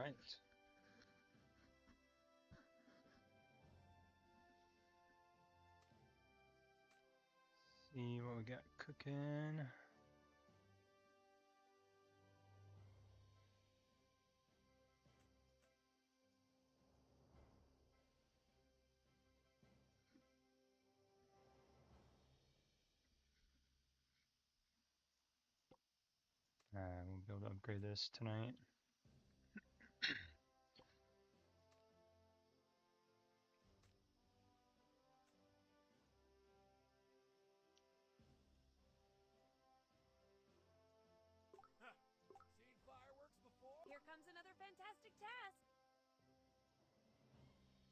Alright. See what we got cooking. We'll be able to upgrade this tonight. Seen fireworks before? Here comes another fantastic task.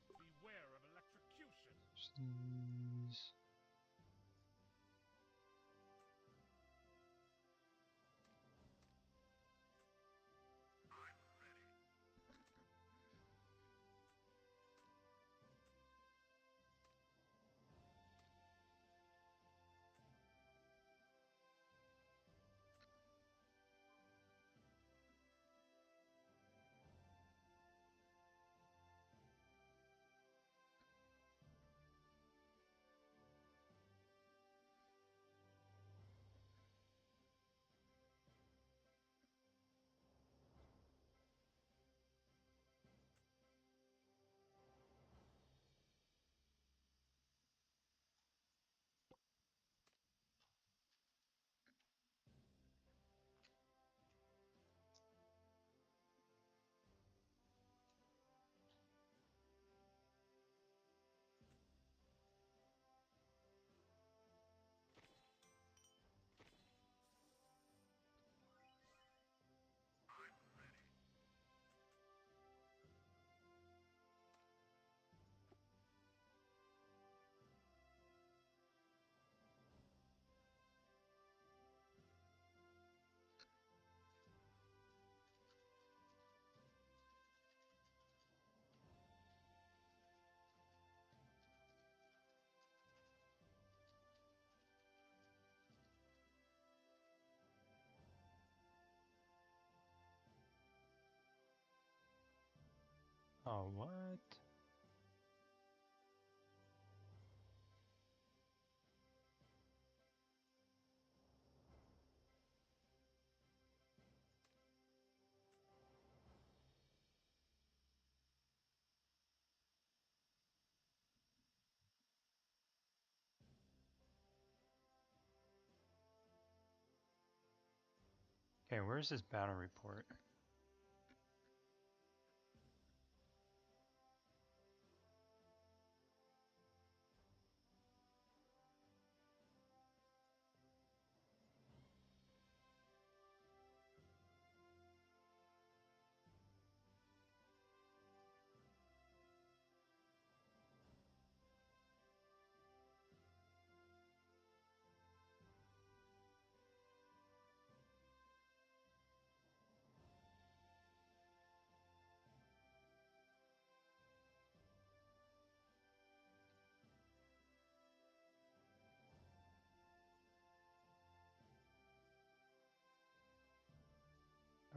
Beware of electrocution. Jeez. Oh, what? Okay, where's this battle report?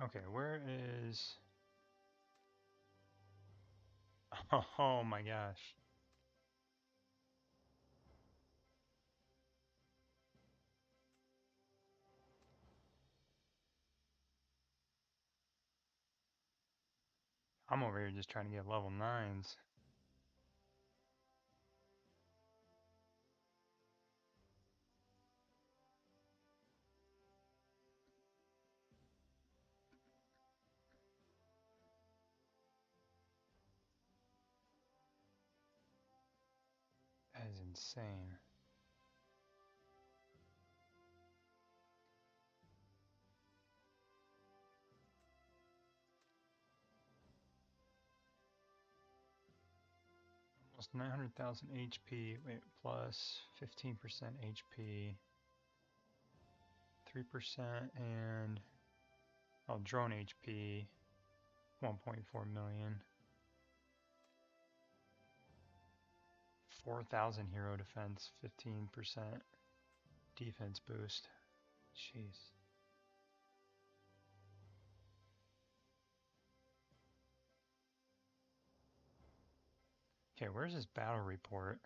Okay, where is... Oh my gosh. I'm over here just trying to get level 9s. That is insane. Almost 900,000 HP. Wait, plus 15% HP. 3% and... Oh, drone HP. 1.4 million. 4,000 hero defense. 15% defense boost. Jeez. Okay, where's his battle report?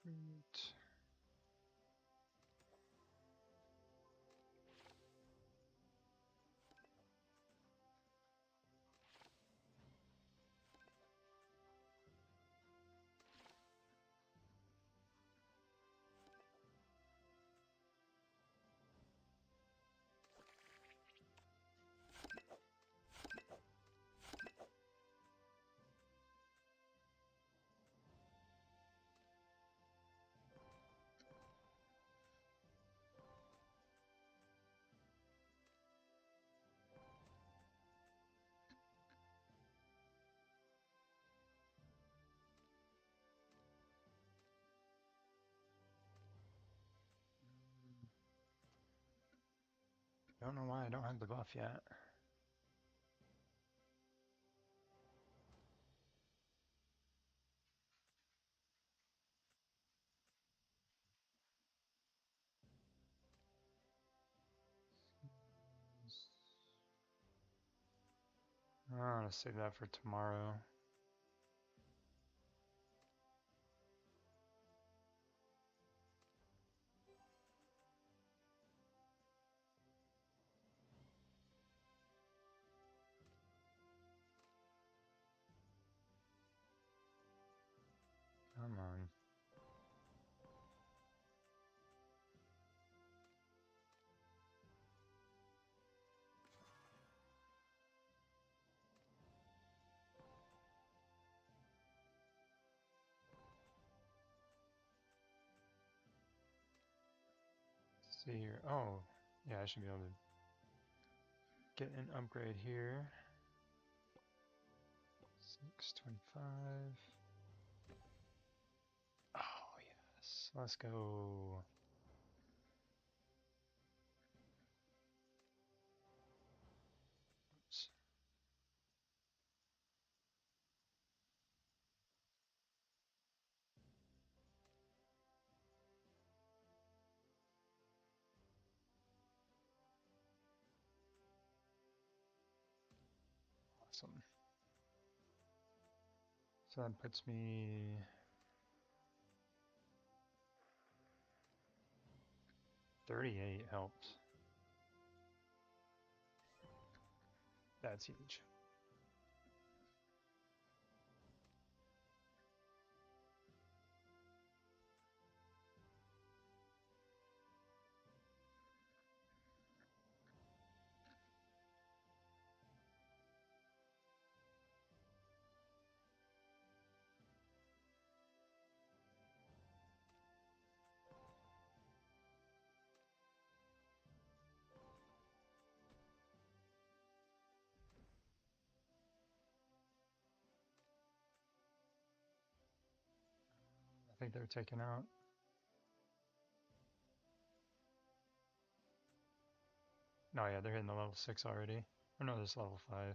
Recruit. Don't know why I don't have the buff yet. I'm gonna save that for tomorrow. Come on. Let's see here. Oh, yeah, I should be able to get an upgrade here. 625. Oh, yes. Let's go. Oops. Awesome. So that puts me 38 helps. That's huge. I think they're taken out. No, yeah, they're hitting the level 6 already. Oh no, this level 5.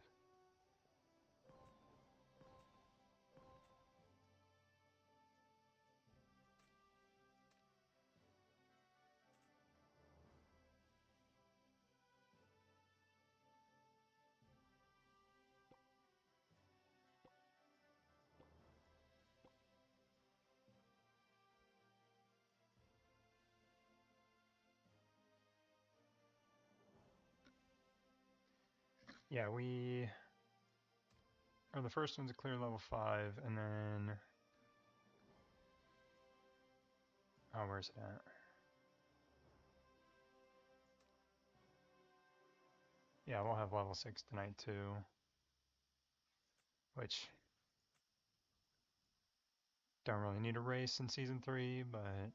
Yeah, we are the first one to clear level 5, and then... Oh, where's it at? Yeah, we'll have level 6 tonight too. Which... Don't really need a race in Season 3, but...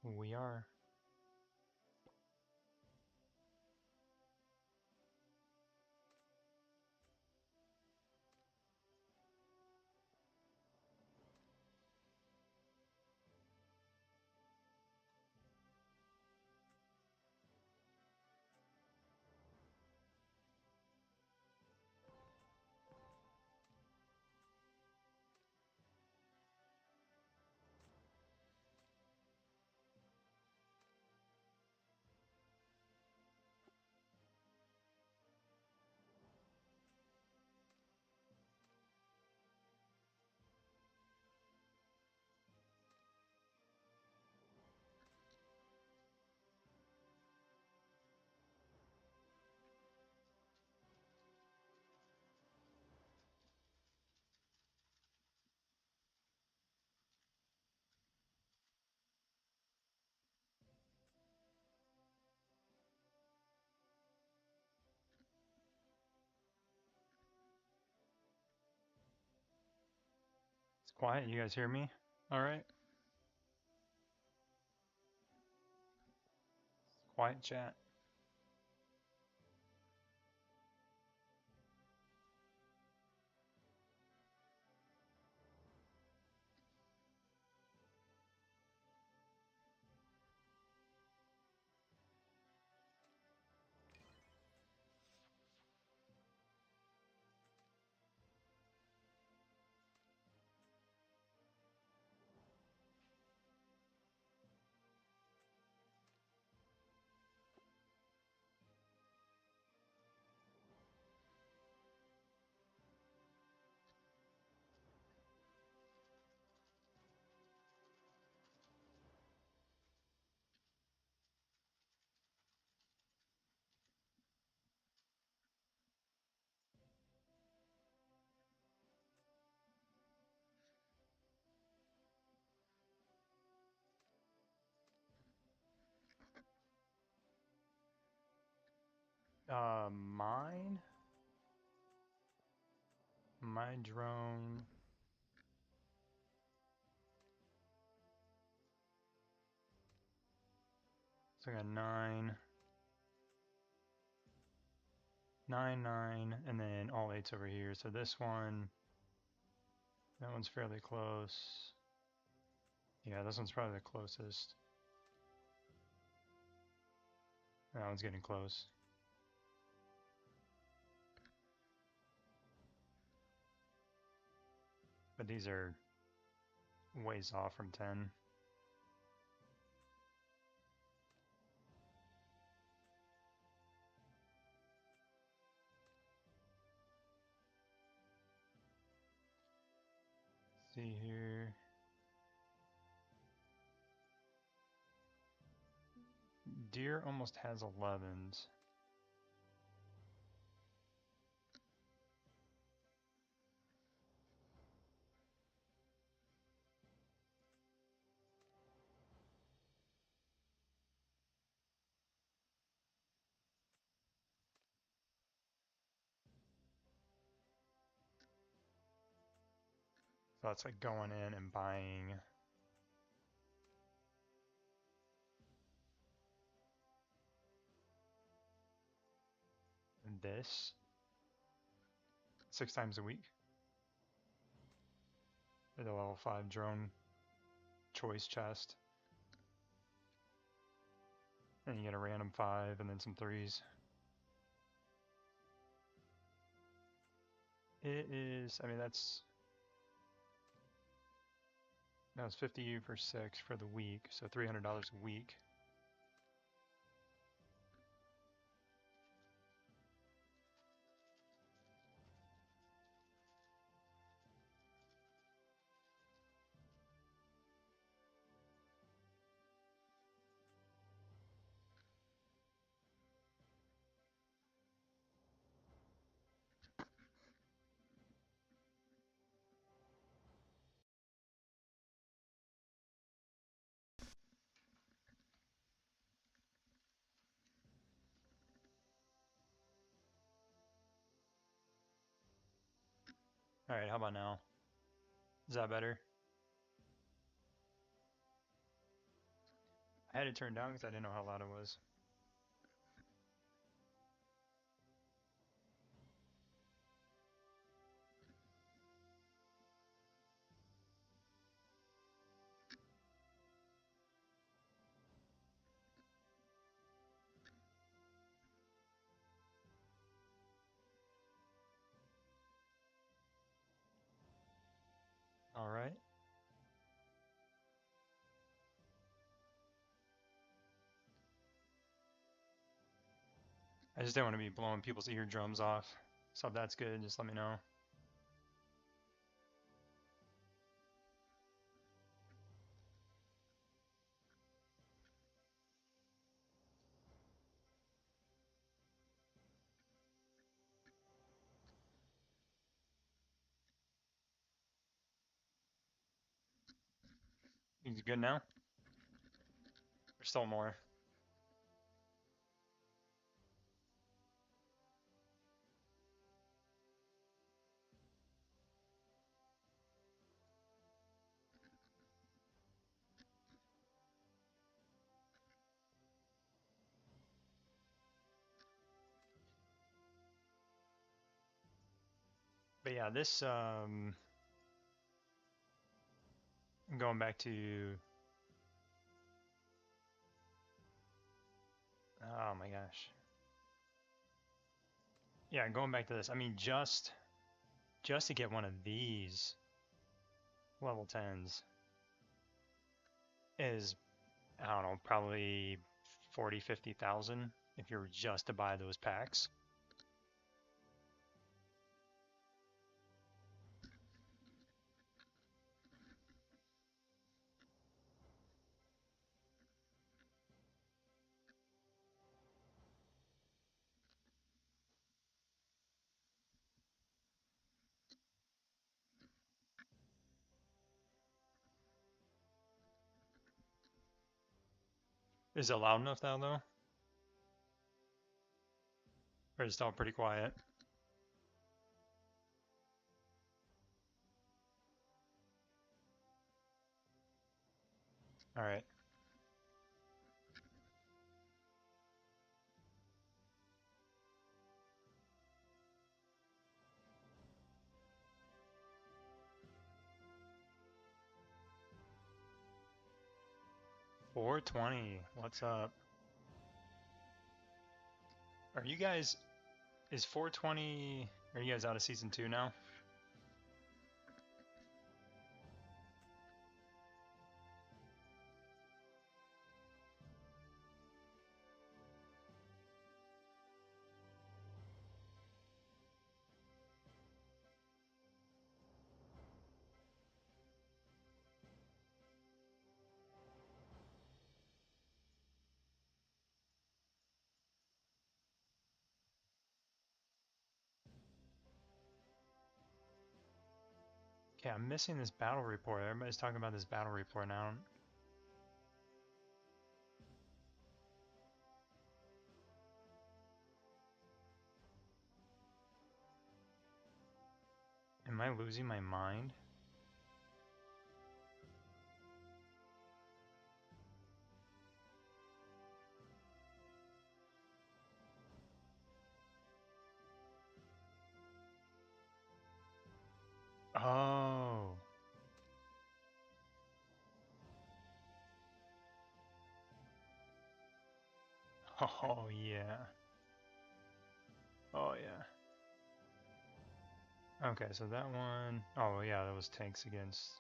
We are. It's quiet, you guys hear me? Alright? Quiet chat. Mine? My drone... So I got 9, 9, 9, and then all 8's over here. So this one, that one's fairly close. Yeah, this one's probably the closest. That one's getting close. But these are ways off from 10. See here. Deer almost has 11s. So it's like going in and buying this 6 times a week. The level 5 drone choice chest. And you get a random 5 and then some 3s. It is, I mean, that was 50 for 6 for the week, so $300 a week. Alright, how about now? Is that better? I had it turned down because I didn't know how loud it was. Alright. I just didn't want to be blowing people's eardrums off. So if that's good, just let me know. You good now? There's still more. But yeah, this going back to, oh my gosh. Yeah, going back to this. I mean, just to get one of these level 10s is, I don't know, probably 40, 50,000 if you were just to buy those packs. Is it loud enough now though? Or is it still pretty quiet? Alright. $420. What's up? Are you guys, is 420, are you guys out of season 2 now? Okay, I'm missing this battle report. Everybody's talking about this battle report now. Am I losing my mind? Oh. Oh yeah. Oh yeah. Okay, so that one, oh yeah, that was tanks against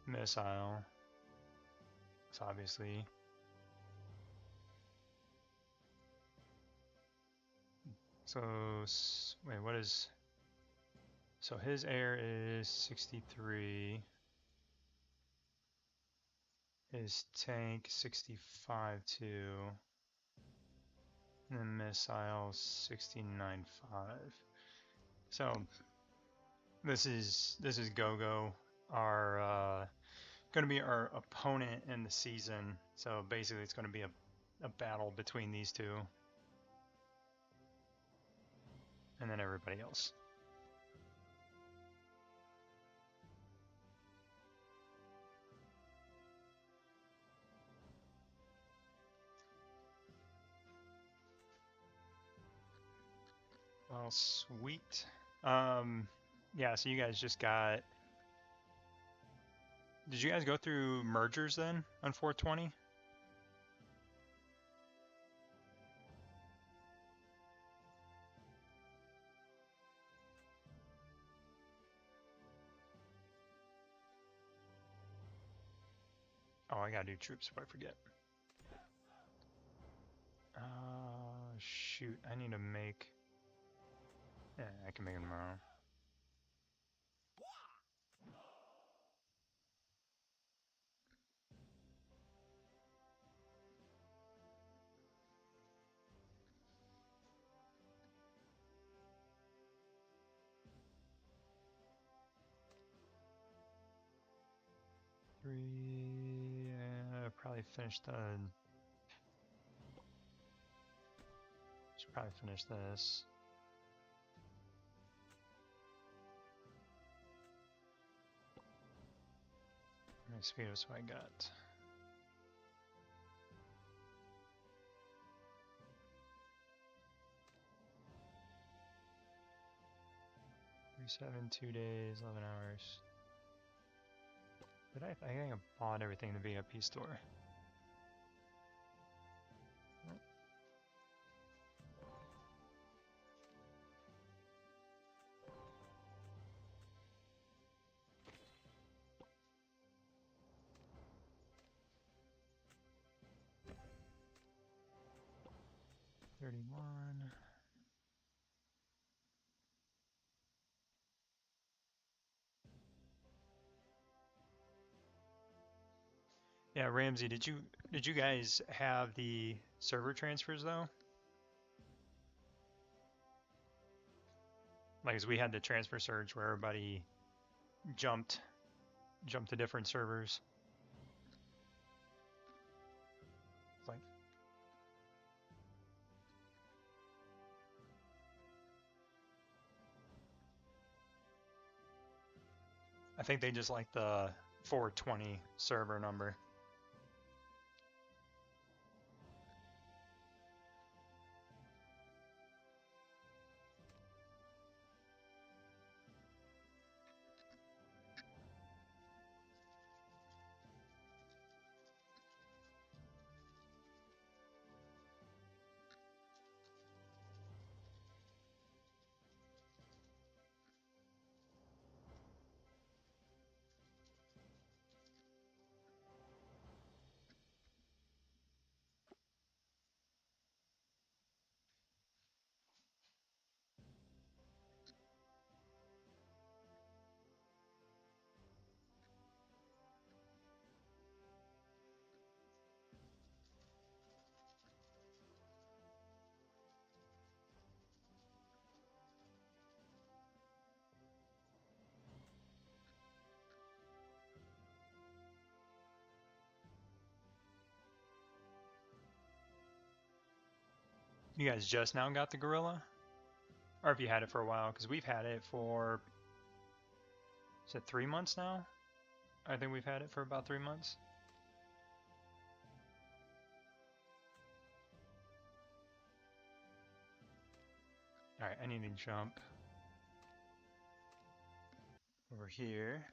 missile. So obviously. So, wait, what is, so his air is 63. His tank 65 too. And then missile 69.5. So this is Gogo, our going to be our opponent in the season. So basically, it's going to be a battle between these two, and then everybody else. Well, sweet. Yeah, so you guys just got... Did you guys go through mergers then on 420? Oh, I gotta do troops if I forget. Shoot, I need to make... Yeah, I can make them tomorrow. Probably finish the... Should probably finish this. How many speedos have I got? Seven, 2 days, 11 hours. Did I think I bought everything in the VIP store. Nope. $31. Yeah, Ramsey, did you guys have the server transfers though? Like, as we had the transfer surge where everybody jumped to different servers. Like, I think they just like the 420 server number. You guys just now got the gorilla? Or have you had it for a while? Because we've had it for, is it 3 months now? I think we've had it for about 3 months. Alright, I need to jump over here.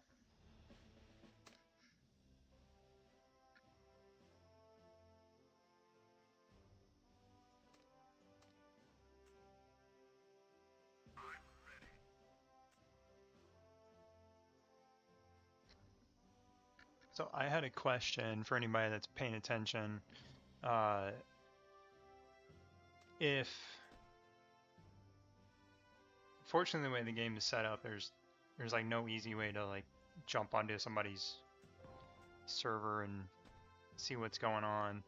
So I had a question for anybody that's paying attention. If, fortunately, the way the game is set up, there's like no easy way to like jump onto somebody's server and see what's going on.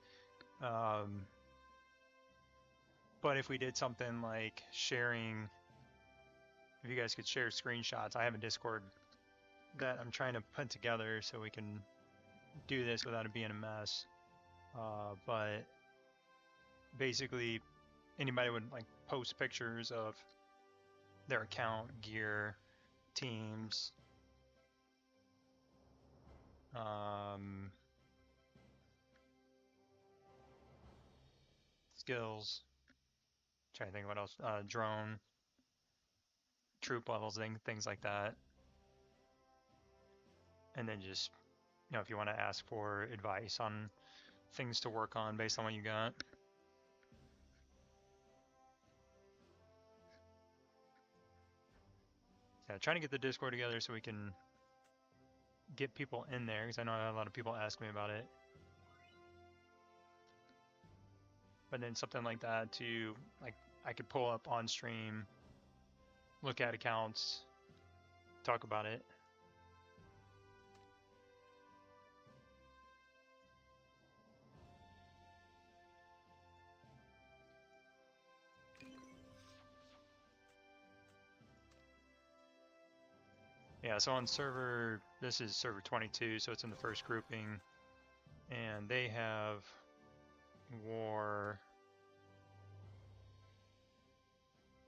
But if we did something like sharing, if you guys could share screenshots, I have a Discord that I'm trying to put together so we can do this without it being a mess. But basically, anybody would like post pictures of their account, gear, teams, skills. Trying to think what else. Drone. troop levels, things like that. And then just, if you want to ask for advice on things to work on based on what you got. Yeah, trying to get the Discord together so we can get people in there, because I know a lot of people ask me about it. But then something like that to, like, I could pull up on stream, look at accounts, talk about it. Yeah, so on server, this is server 22, so it's in the first grouping, and they have war,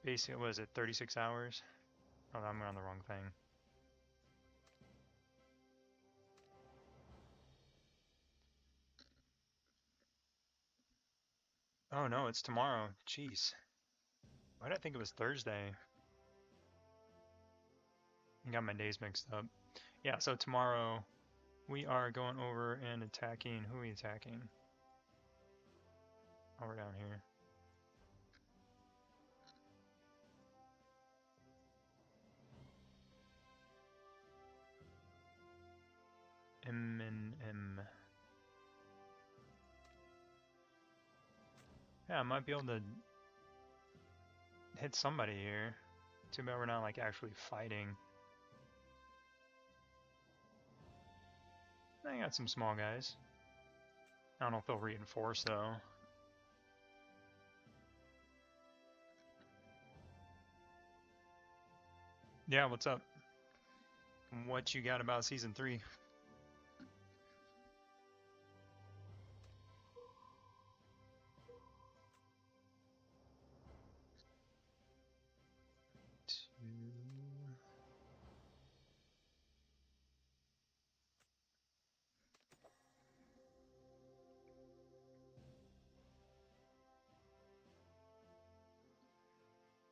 basically, what is it, 36 hours? Oh, I'm on the wrong thing. Oh no, it's tomorrow. Jeez. Why did I think it was Thursday? I got my days mixed up. Yeah, so tomorrow we are going over and attacking. Who are we attacking? Oh, we're down here. M and M. Yeah, I might be able to hit somebody here. Too bad we're not like actually fighting. I got some small guys. I don't know if they'll reinforce though. Yeah, what's up? What you got about season 3?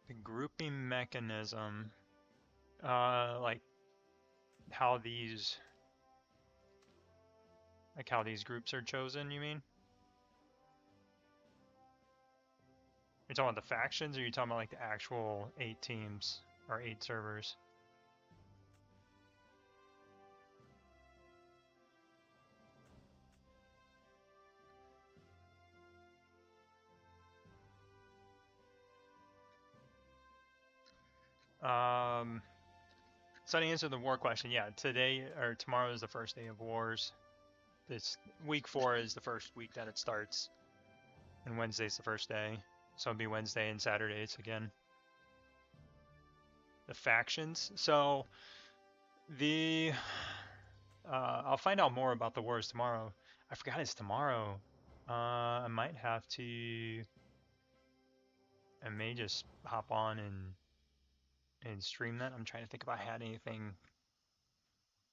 The grouping mechanism, like how these groups are chosen, you mean? You're talking about the factions, or are you talking about like the actual 8 teams or 8 servers? So to answer the war question, yeah, today or tomorrow is the first day of wars. This week 4 is the first week that it starts, and Wednesday's the first day. So it'll be Wednesday and Saturdays again. The factions. So the I'll find out more about the wars tomorrow. I forgot it's tomorrow. I might have to. I may just hop on and stream that. I'm trying to think if I had anything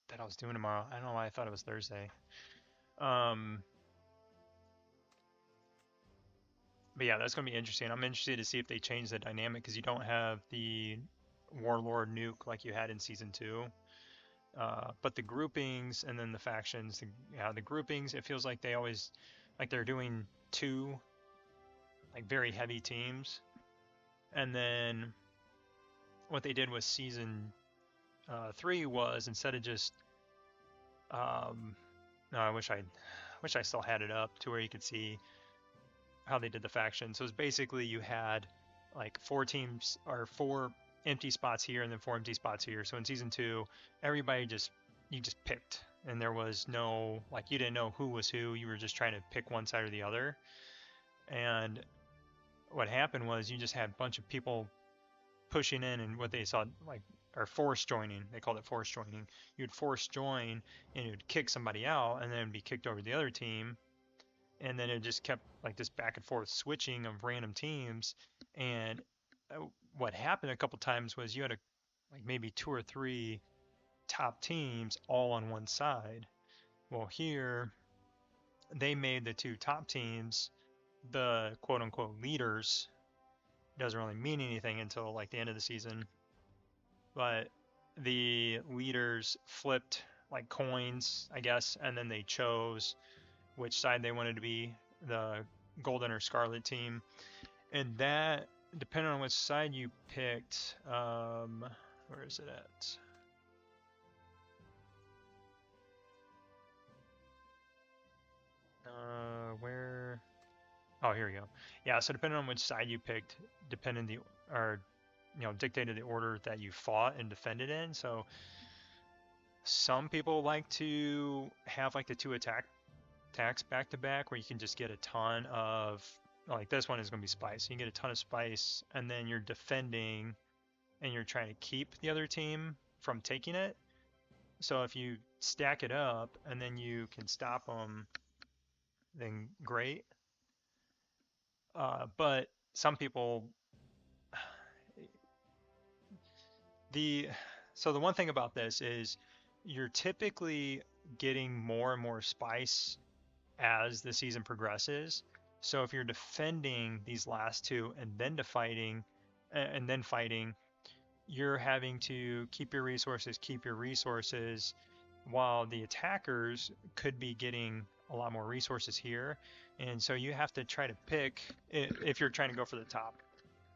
that I was doing tomorrow. I don't know why I thought it was Thursday. But yeah, that's going to be interesting. I'm interested to see if they change the dynamic, because you don't have the warlord nuke like you had in season 2. But the groupings and then the factions, the groupings, it feels like they always, like they're doing 2 like very heavy teams, and then what they did with season 3 was, instead of just no, I wish I still had it up to where you could see how they did the factions. So it was basically, you had like 4 teams or 4 empty spots here and then 4 empty spots here. So in season 2, everybody you just picked, and there was no, like, you didn't know who was who. You were just trying to pick one side or the other. And what happened was, you just had a bunch of people pushing in, and what they saw, like, or force joining. They called it force joining. You'd force join, and it would kick somebody out, and then be kicked over to the other team. And then it just kept like this back and forth switching of random teams. And what happened a couple times was, you had like maybe 2 or 3 top teams all on one side. Well, here they made the 2 top teams the quote unquote leaders. Doesn't really mean anything until like the end of the season. but the leaders flipped like coins, I guess, and then they chose which side they wanted to be, the golden or scarlet team. And that, depending on which side you picked, where is it at? Where? Oh, here we go. Yeah, so depending on which side you picked, dictated the order that you fought and defended in. So some people like to have like the two attacks back to back, where you can just get a ton of, like this one is going to be spice. You can get a ton of spice, and then you're defending, and you're trying to keep the other team from taking it. So if you stack it up, and then you can stop them, then great. But some people, the one thing about this is you're typically getting more and more spice as the season progresses. So if you're defending these last two and then fighting, you're having to keep your resources, while the attackers could be getting a lot more resources here. And so you have to try to pick, if you're trying to go for the top,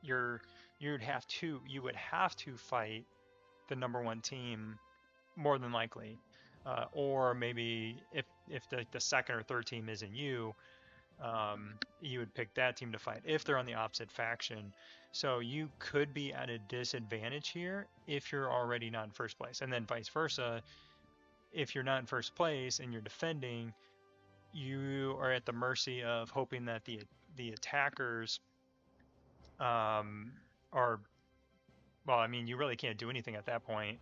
you would have to fight the number one team more than likely, or maybe if the second or third team isn't you, you would pick that team to fight if they're on the opposite faction. So you could be at a disadvantage here if you're already not in first place, and then vice versa. If you're not in first place and you're defending, you are at the mercy of hoping that the attackers are, well, I mean, you really can't do anything at that point,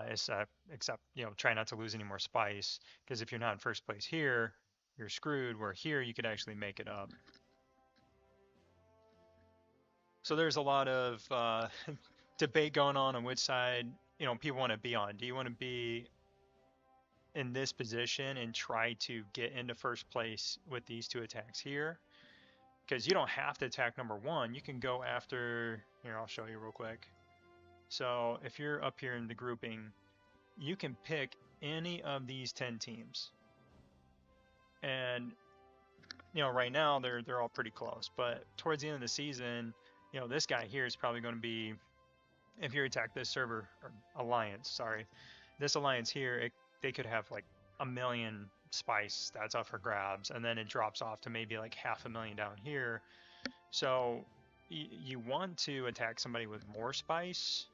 except try not to lose any more spice, because if you're not in first place here, you're screwed, where here you could actually make it up. So there's a lot of debate going on which side people want to be on. Do you want to be in this position and try to get into first place with these two attacks here? Because you don't have to attack number one. You can go after, here, I'll show you real quick. So if you're up here in the grouping, you can pick any of these 10 teams. And right now they're all pretty close, but towards the end of the season, this guy here is probably going to be, if you attack this server or alliance, sorry, this alliance here, they could have like 1 million spice that's up for grabs, and then it drops off to maybe like 500,000 down here. So you want to attack somebody with more spice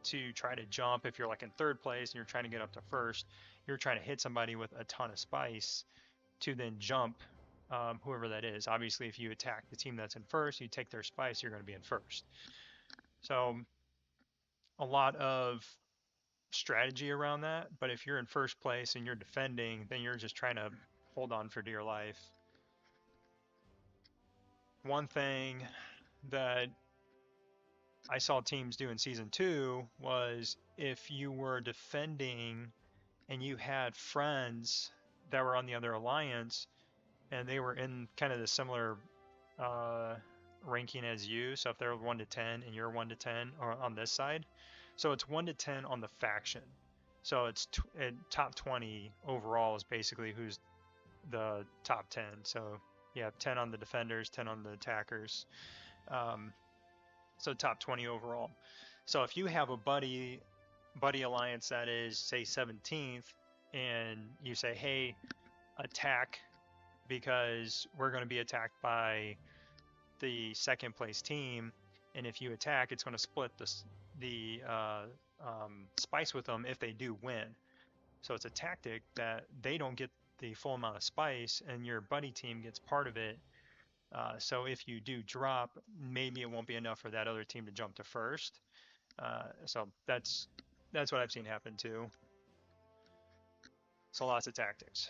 to try to jump. If you're like in third place and you're trying to get up to first, you're trying to hit somebody with a ton of spice to then jump, whoever that is. Obviously, if you attack the team that's in first, you take their spice, you're going to be in first. So a lot of strategy around that, but if you're in first place and you're defending, then you're just trying to hold on for dear life. One thing that I saw teams do in Season 2 was, if you were defending and you had friends that were on the other alliance and they were in kind of the similar ranking as you, so if they're 1 to 10 and you're 1 to 10 or on this side, so it's 1 to 10 on the faction. So it's top 20 overall is basically who's the top 10. So you have 10 on the defenders, 10 on the attackers. So top 20 overall. So if you have a buddy alliance that is, say, 17th, and you say, hey, attack, because we're going to be attacked by the second place team, and if you attack, it's going to split the spice with them if they do win. So it's a tactic that they don't get the full amount of spice, and your buddy team gets part of it. So if you do drop, maybe it won't be enough for that other team to jump to first. So that's what I've seen happen too. So lots of tactics.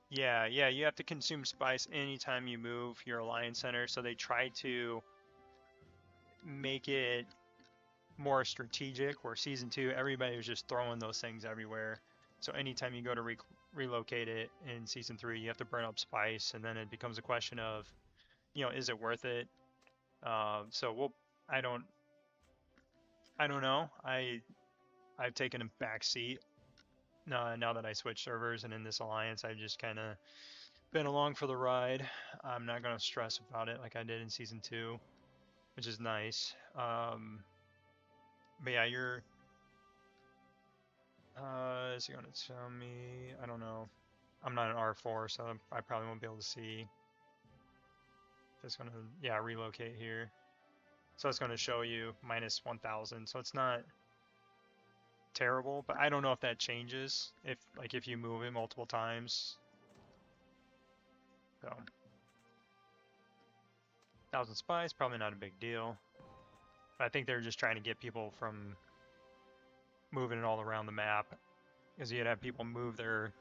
Yeah, you have to consume spice anytime you move your alliance center. So they try to make it more strategic, where Season 2, everybody was just throwing those things everywhere. So anytime you go to relocate it in Season 3, you have to burn up spice, and then it becomes a question of, is it worth it? So I don't know. I've taken a back seat now that I switched servers, and in this alliance, I've just kind of been along for the ride. I'm not gonna stress about it like I did in Season 2, which is nice. But yeah, is he gonna tell me? I don't know. I'm not an R4, so I probably won't be able to see. Just gonna, yeah, relocate here. So it's gonna show you minus 1,000. So it's not terrible, but I don't know if that changes if you move it multiple times. So 1,000 spies, probably not a big deal. But I think they're just trying to get people from moving it all around the map, because you'd have people move their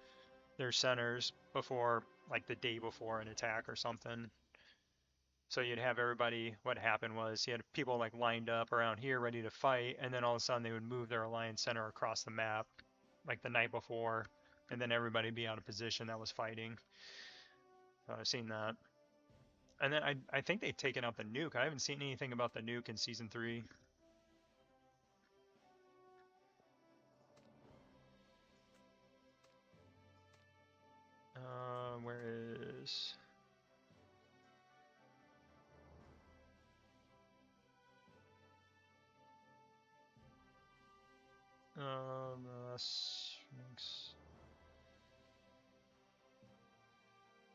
centers before, like the day before an attack or something. So you'd have everybody, what happened was you had people like lined up around here ready to fight, and then all of a sudden they would move their alliance center across the map like the night before, and then everybody be out of position that was fighting. So I've seen that. And then I think they've taken out the nuke. I haven't seen anything about the nuke in Season 3. Where is...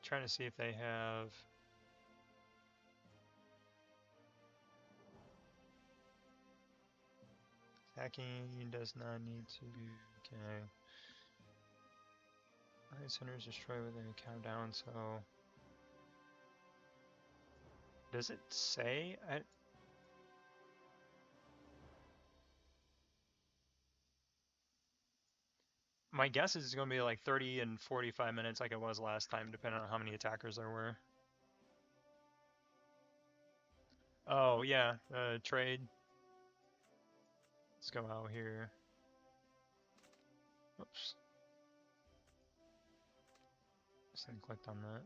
Trying to see if they have... Hacking does not need to... Okay. Alliance centers destroyed within a countdown, so... Does it say? My guess is it's going to be like 30 and 45 minutes like it was last time, depending on how many attackers there were. Oh, yeah, trade. Let's go out here. Oops. Just clicked on that.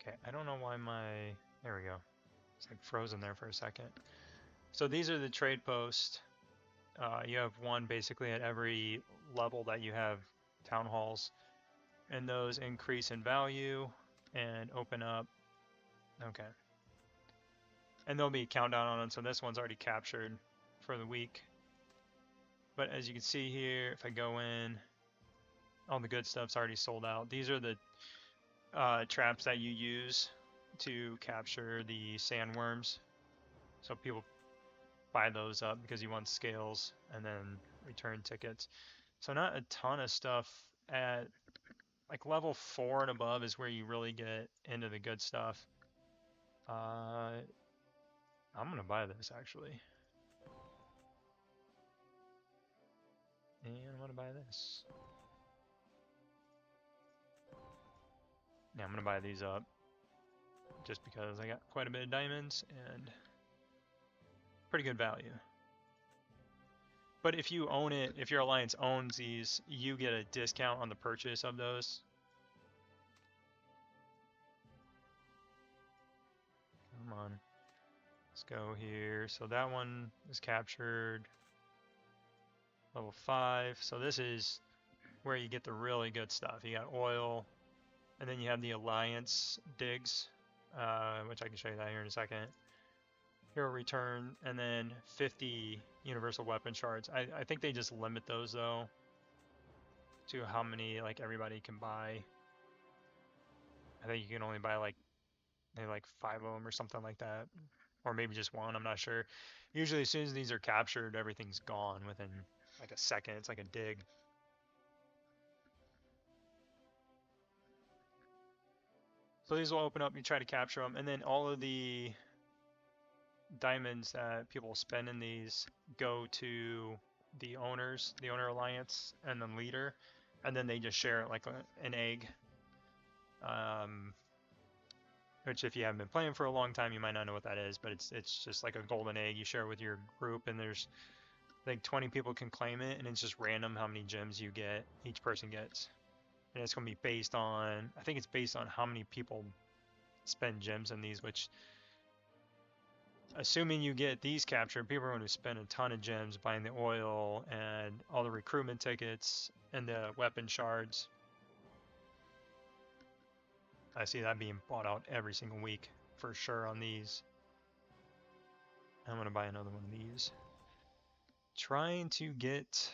Okay, I don't know why my... There we go. It's like frozen there for a second. So these are the trade posts. You have one basically at every level that you have town halls, and those increase in value and open up. Okay. And there'll be a countdown on it, so this one's already captured for the week. But as you can see here, if I go in, all the good stuff's already sold out. These are the traps that you use to capture the sandworms. So people buy those up because you want scales and then return tickets. So not a ton of stuff at like level 4 and above is where you really get into the good stuff. I'm gonna buy this actually. And I'm gonna buy this. Yeah, I'm gonna buy these up just because I got quite a bit of diamonds and pretty good value. But if you own it, if your alliance owns these, you get a discount on the purchase of those. Come on. Let's go here. So that one is captured. Level 5. So this is where you get the really good stuff. You got oil, and then you have the alliance digs, which I can show you that here in a second. Hero return, and then 50 universal weapon shards. I think they just limit those though to how many like everybody can buy. I think you can only buy like maybe like 5 of them or something like that, or maybe just one. I'm not sure. Usually, as soon as these are captured, everything's gone within like a second. It's like a dig. So these will open up. You try to capture them, and then all of the diamonds that people spend in these go to the owners, the owner alliance, and then leader, and then they just share it like an egg. Which if you haven't been playing for a long time, you might not know what that is, but it's just like a golden egg you share with your group, and think 20 people can claim it, and it's just random how many gems you get, each person gets. And it's going to be based on, I think it's based on how many people spend gems in these, which, assuming you get these captured, people are going to spend a ton of gems buying the oil and all the recruitment tickets and the weapon shards. I see that being bought out every single week for sure on these. I'm going to buy another one of these. Trying to get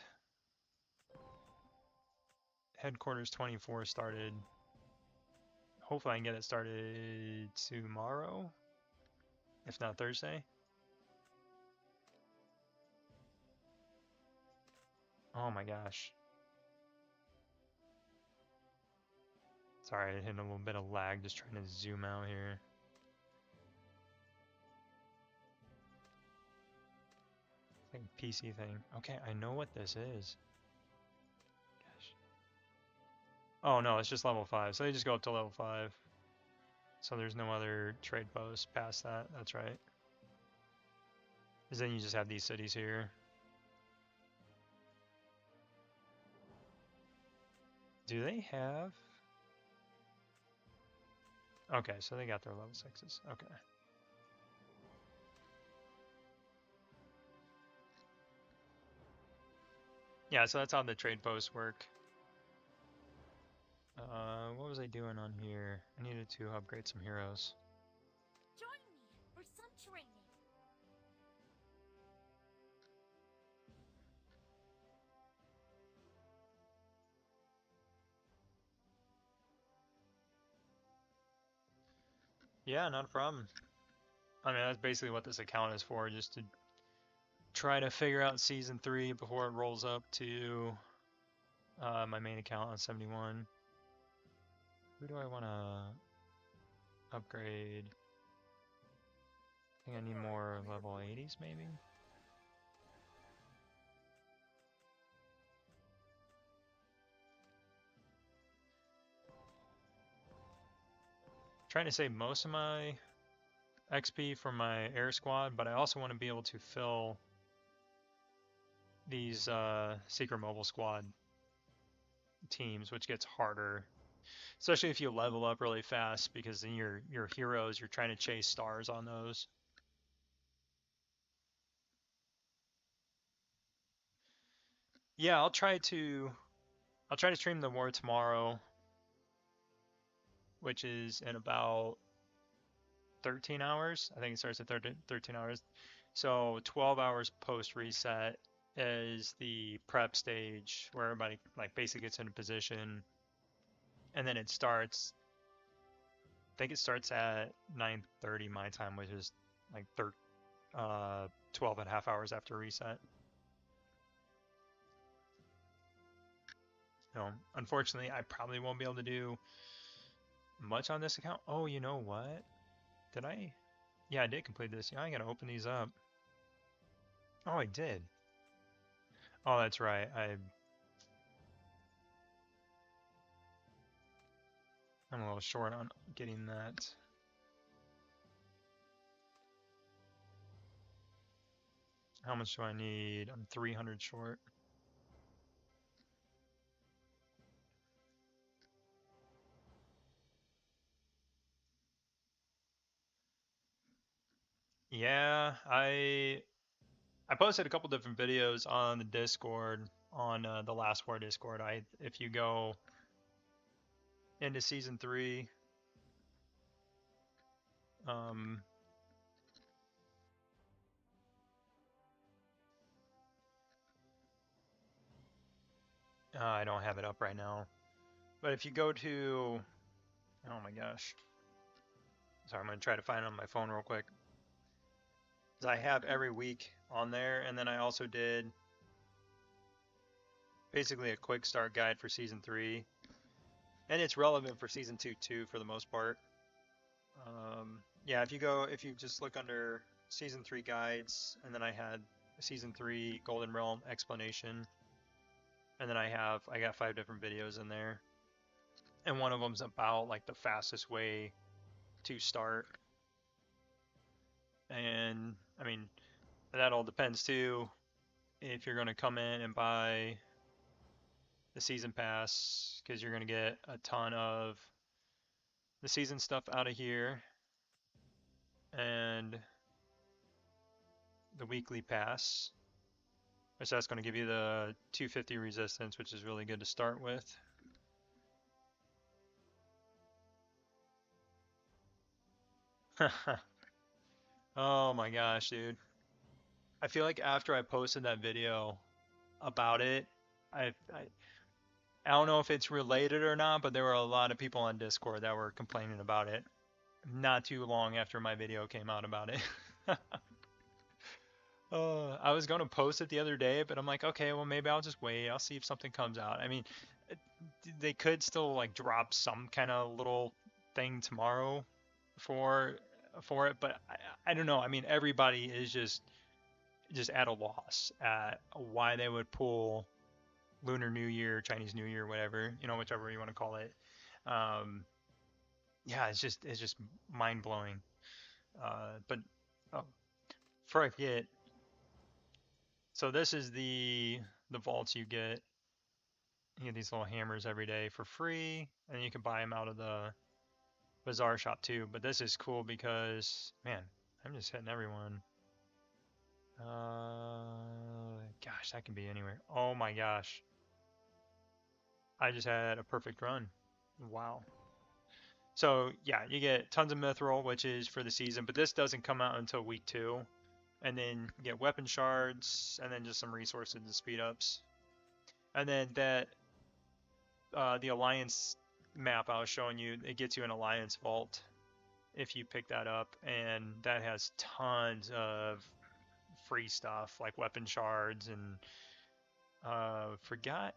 Headquarters 24 started. Hopefully I can get it started tomorrow, if not Thursday. Oh my gosh. Sorry, I hit a little bit of lag just trying to zoom out here. I think PC thing. Okay, I know what this is. Gosh. Oh no, it's just level 5. So they just go up to level 5. So there's no other trade posts past that. That's right. Because then you just have these cities here. Do they have... Okay, so they got their level 6s. Okay. Yeah, so that's how the trade posts work. What was I doing on here? I needed to upgrade some heroes. Join me for some training. Yeah, not a problem. I mean, that's basically what this account is for, just to try to figure out Season 3 before it rolls up to my main account on 71. Who do I want to upgrade? I think I need more level 80s, maybe? Trying to save most of my XP from my air squad, but I also want to be able to fill these secret mobile squad teams, which gets harder, especially if you level up really fast, because then your heroes, you're trying to chase stars on those. Yeah, I'll try to stream the war tomorrow, which is in about 13 hours. I think it starts at 13 hours. So 12 hours post reset is the prep stage where everybody like basically gets into position, and then it starts. I think it starts at 9:30 my time, which is like 12 and a half hours after reset. So unfortunately, I probably won't be able to do much on this account. Oh, you know what? Did I? Yeah, I did complete this. Yeah, I gotta open these up. Oh, I did. Oh, that's right. I'm a little short on getting that. How much do I need? I'm 300 short. Yeah, I posted a couple different videos on the Discord, on the Last War Discord. If you go into Season 3, um, I don't have it up right now. But if you go to, oh my gosh. Sorry, I'm going to try to find it on my phone real quick. 'Cause I have every week on there, and then I also did basically a quick start guide for Season 3. And it's relevant for Season 2 too, for the most part. Yeah, if you just look under Season 3 guides, and then I had Season 3 Golden Realm explanation, and then I got 5 different videos in there, and one of them's about like the fastest way to start. And I mean, that all depends too. if you're going to come in and buy the season pass, because you're going to get a ton of the season stuff out of here, and the weekly pass, which that's going to give you the 250 resistance, which is really good to start with. Oh my gosh, dude. I feel like after I posted that video about it, I I don't know if it's related or not, but there were a lot of people on Discord that were complaining about it not too long after my video came out about it. I was going to post it the other day, but I'm like, okay, well maybe I'll just wait. I'll see if something comes out. I mean, it- they could still like drop some kind of little thing tomorrow for for it, but I don't know. I mean, everybody is just at a loss at why they would pull Lunar New Year, Chinese New Year, whatever, whichever you want to call it. Um, yeah, it's just mind blowing. But oh, before I forget, so this is the vaults you get. You get these little hammers every day for free, and you can buy them out of the bazaar shop too. But this is cool because, man, I'm just hitting everyone. Gosh, that can be anywhere. Oh my gosh, I just had a perfect run. Wow. So yeah, you get tons of mithril, which is for the season, but this doesn't come out until week 2. And then you get weapon shards, and then just some resources and speed ups. And then that the alliance map I was showing you, it gets you an alliance vault if you pick that up, and that has tons of free stuff like weapon shards and forgot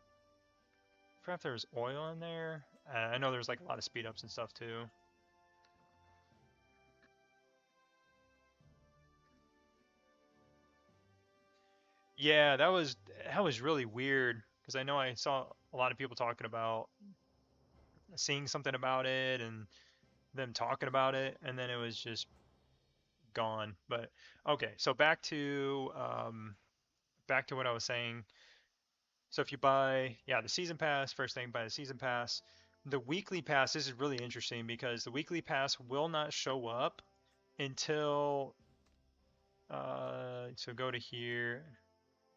if there was oil in there. I know there's like a lot of speed ups and stuff too. Yeah, that was really weird because I know I saw a lot of people talking about seeing something about it and them talking about it, and then it was just gone. But okay, so back to what I was saying. So if you buy, yeah, the season pass, first thing, buy the season pass. The weekly pass, this is really interesting because the weekly pass will not show up until so go to here.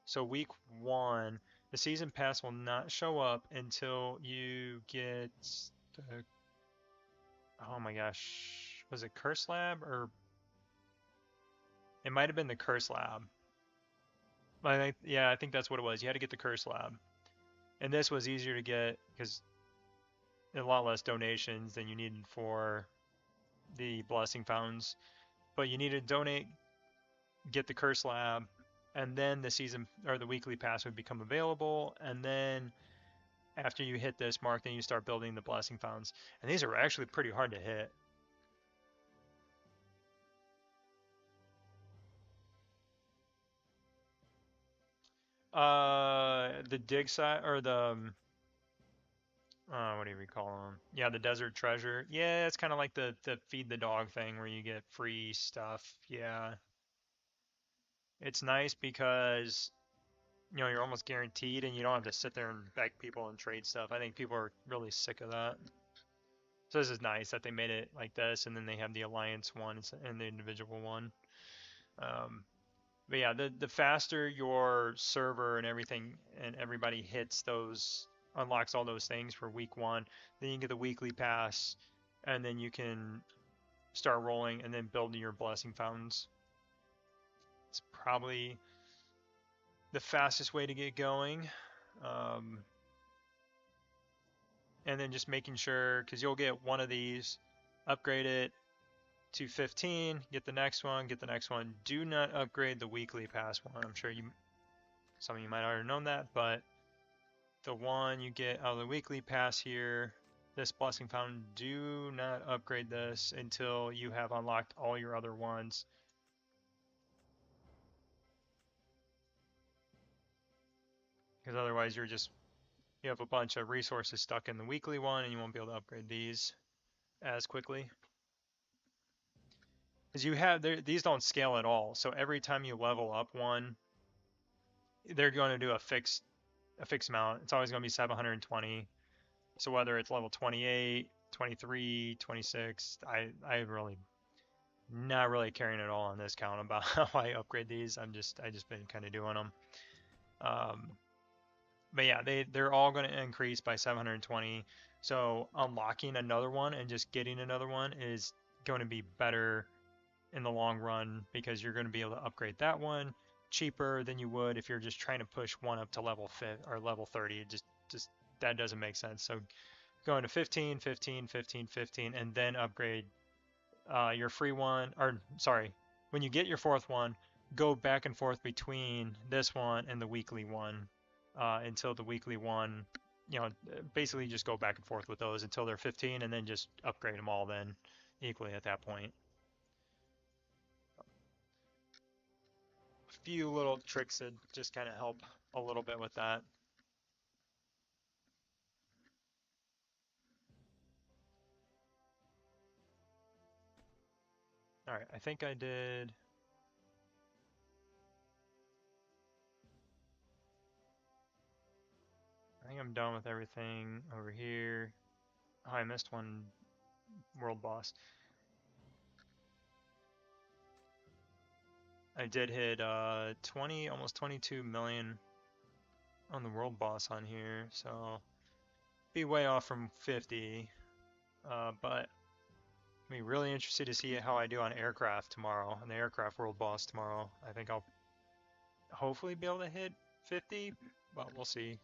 So week 1, the season pass will not show up until you get the, oh my gosh, was it Curse Lab, or it might have been the Curse Lab. Yeah, I think that's what it was. You had to get the Curse Lab. And this was easier to get because a lot less donations than you needed for the Blessing Fountains. But you needed to donate, get the Curse Lab, and then the season or the weekly pass would become available. And then after you hit this mark, then you start building the Blessing Fountains. And these are actually pretty hard to hit. The dig site or what do we call them? Yeah, the desert treasure. Yeah, it's kind of like the feed the dog thing where you get free stuff. Yeah, it's nice because you're almost guaranteed, and you don't have to sit there and beg people and trade stuff. I think people are really sick of that. So this is nice that they made it like this, and then they have the alliance one and the individual one. Um, but yeah, the faster your server and everything and everybody hits those, unlocks all those things for week 1, then you get the weekly pass, and then you can start rolling and then building your blessing fountains. It's probably the fastest way to get going. Um, and then just making sure, because you'll get one of these, upgrade it to 15, get the next one, get the next one. Do not upgrade the weekly pass one. I'm sure some of you might already know that, but the one you get out of the weekly pass here, this blessing fountain, do not upgrade this until you have unlocked all your other ones. Because otherwise you have a bunch of resources stuck in the weekly one and you won't be able to upgrade these as quickly. Because these don't scale at all. So every time you level up one, they're going to do a fixed amount. It's always going to be 720. So whether it's level 28, 23, 26, I really not really caring at all on this count about how I upgrade these. I just been kind of doing them. But yeah, they're all going to increase by 720. So unlocking another one and just getting another one is going to be better in the long run because you're going to be able to upgrade that one cheaper than you would if you're just trying to push one up to level 5 or level 30. It just that doesn't make sense. So going to 15, 15, 15, 15, and then upgrade your free one, or sorry, when you get your fourth one, go back and forth between this one and the weekly one until the weekly one, you know, basically just go back and forth with those until they're 15 and then just upgrade them all then equally at that point. A few little tricks that just kind of help a little bit with that. All right, I think I did. I think I'm done with everything over here. Oh, I missed one world boss. I did hit 20, almost 22 million on the world boss on here, so be way off from 50. But I'm really interested to see how I do on aircraft tomorrow, on the aircraft world boss tomorrow. I think I'll hopefully be able to hit 50, but we'll see.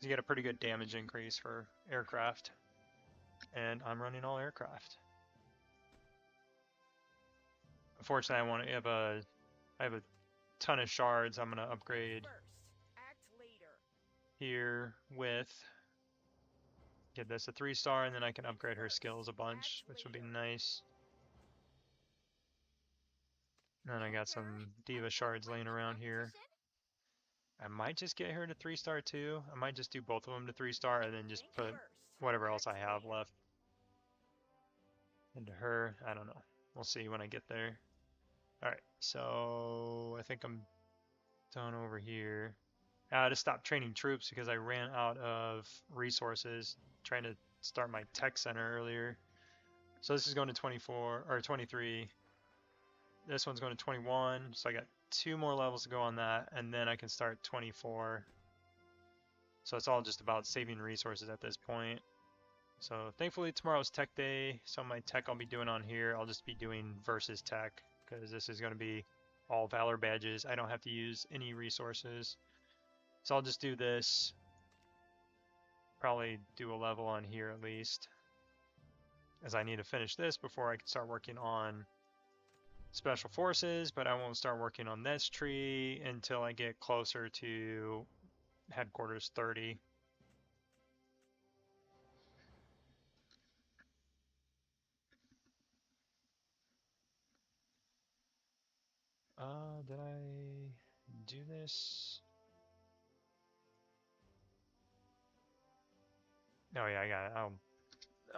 You get a pretty good damage increase for aircraft, and I'm running all aircraft. Unfortunately, I have a ton of shards. I'm gonna upgrade here with get this a 3-star, and then I can upgrade her skills a bunch, which would be nice. And then I got some Diva shards laying around here. I might just get her to 3-star too. I might just do both of them to 3-star and then just put whatever else I have left into her. I don't know. We'll see when I get there. Alright, so I think I'm done over here. I just stopped training troops because I ran out of resources trying to start my tech center earlier. So this is going to 24 or 23. This one's going to 21, so I got 2 more levels to go on that, and then I can start 24. So it's all just about saving resources at this point. So thankfully tomorrow's tech day. Some of my tech I'll be doing on here, I'll just be doing versus tech, because this is going to be all Valor badges. I don't have to use any resources. So I'll just do this. Probably do a level on here at least, as I need to finish this before I can start working on Special Forces, but I won't start working on this tree until I get closer to Headquarters 30. Did I do this? Oh yeah, I got it.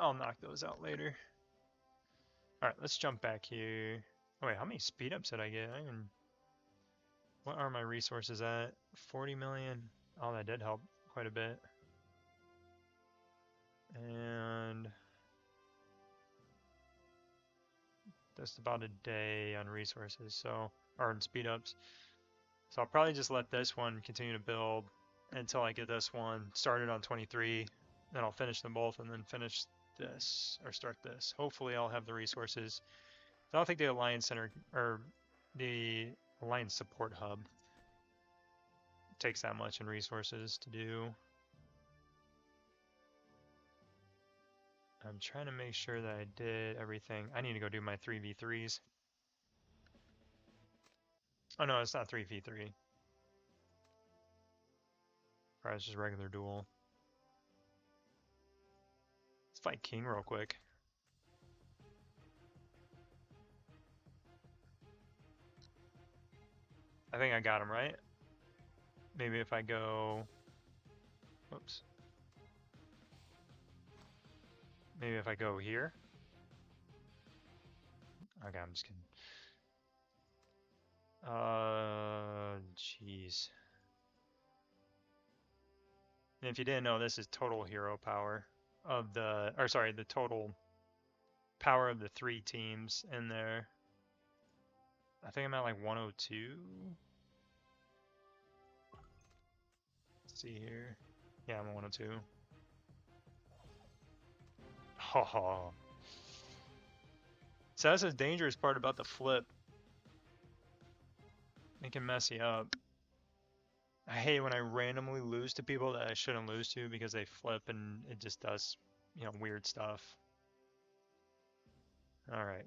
I'll knock those out later. Alright, let's jump back here. Oh wait, how many speed ups did I get? What are my resources at? 40 million. Oh, that did help quite a bit. And just about a day on resources, so, or on speed ups. So I'll probably just let this one continue to build until I get this one started on 23. Then I'll finish them both and then finish this or start this. Hopefully I'll have the resources. I don't think the Alliance Center or the Alliance Support Hub takes that much in resources to do. I'm trying to make sure that I did everything. I need to go do my 3v3s. Oh no, it's not 3v3. Probably it's just regular duel. Let's fight King real quick. I think I got him, right? Maybe if I go... Whoops. Maybe if I go here? Okay, I'm just kidding. Jeez. And if you didn't know, this is total hero power of the, or sorry, the total power of the 3 teams in there. I think I'm at like 102. Let's see here. Yeah, I'm at 102. Oh. So that's the dangerous part about the flip. It can mess you up. I hate when I randomly lose to people that I shouldn't lose to because they flip and it just does, you know, weird stuff. Alright.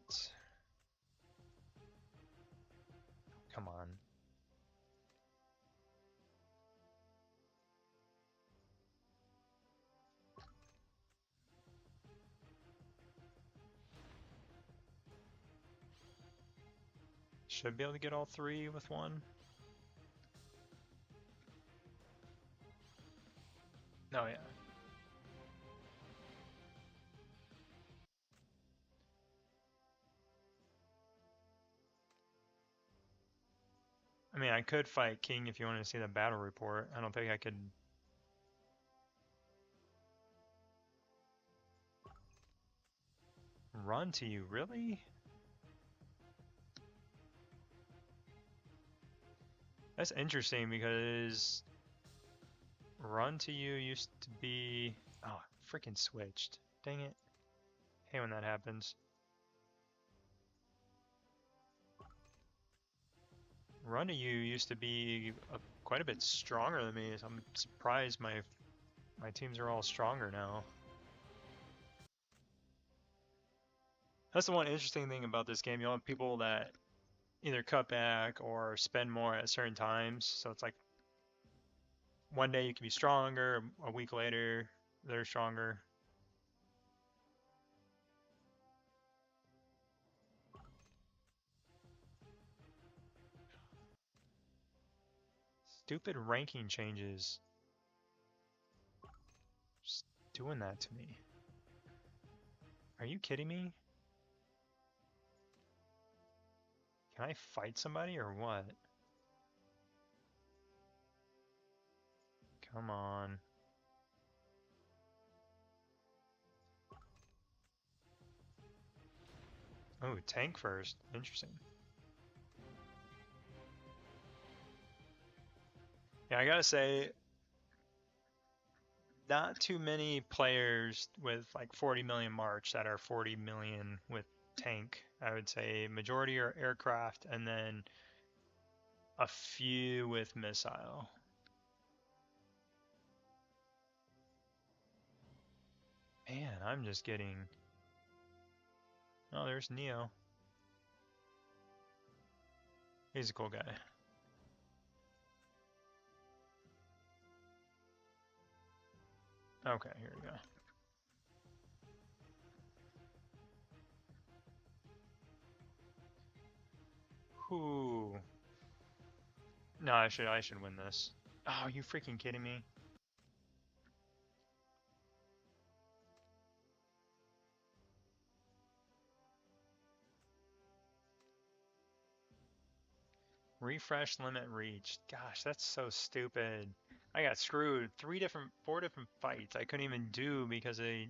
Come on. Should be able to get all 3 with 1. Oh yeah. I mean, I could fight King if you want to see the battle report. I don't think I could. Run to you, really? That's interesting because run to you used to be. Oh, freaking switched. Dang it. Hey, when that happens. Run to you used to be quite a bit stronger than me, so I'm surprised my teams are all stronger now. That's the one interesting thing about this game. You'll have people that either cut back or spend more at certain times. So it's like one day you can be stronger, a week later they're stronger. Stupid ranking changes. Just doing that to me. Are you kidding me? Can I fight somebody or what? Come on. Oh, tank first. Interesting. Yeah, I gotta say, not too many players with like 40 million march that are 40 million with tank. I would say majority are aircraft and then a few with missile. Man, I'm just getting... Oh, there's Neo. He's a cool guy. Okay, here we go. Whoo. No, I should win this. Oh, are you freaking kidding me? Refresh limit reached. Gosh, that's so stupid. I got screwed. 4 different fights I couldn't even do because their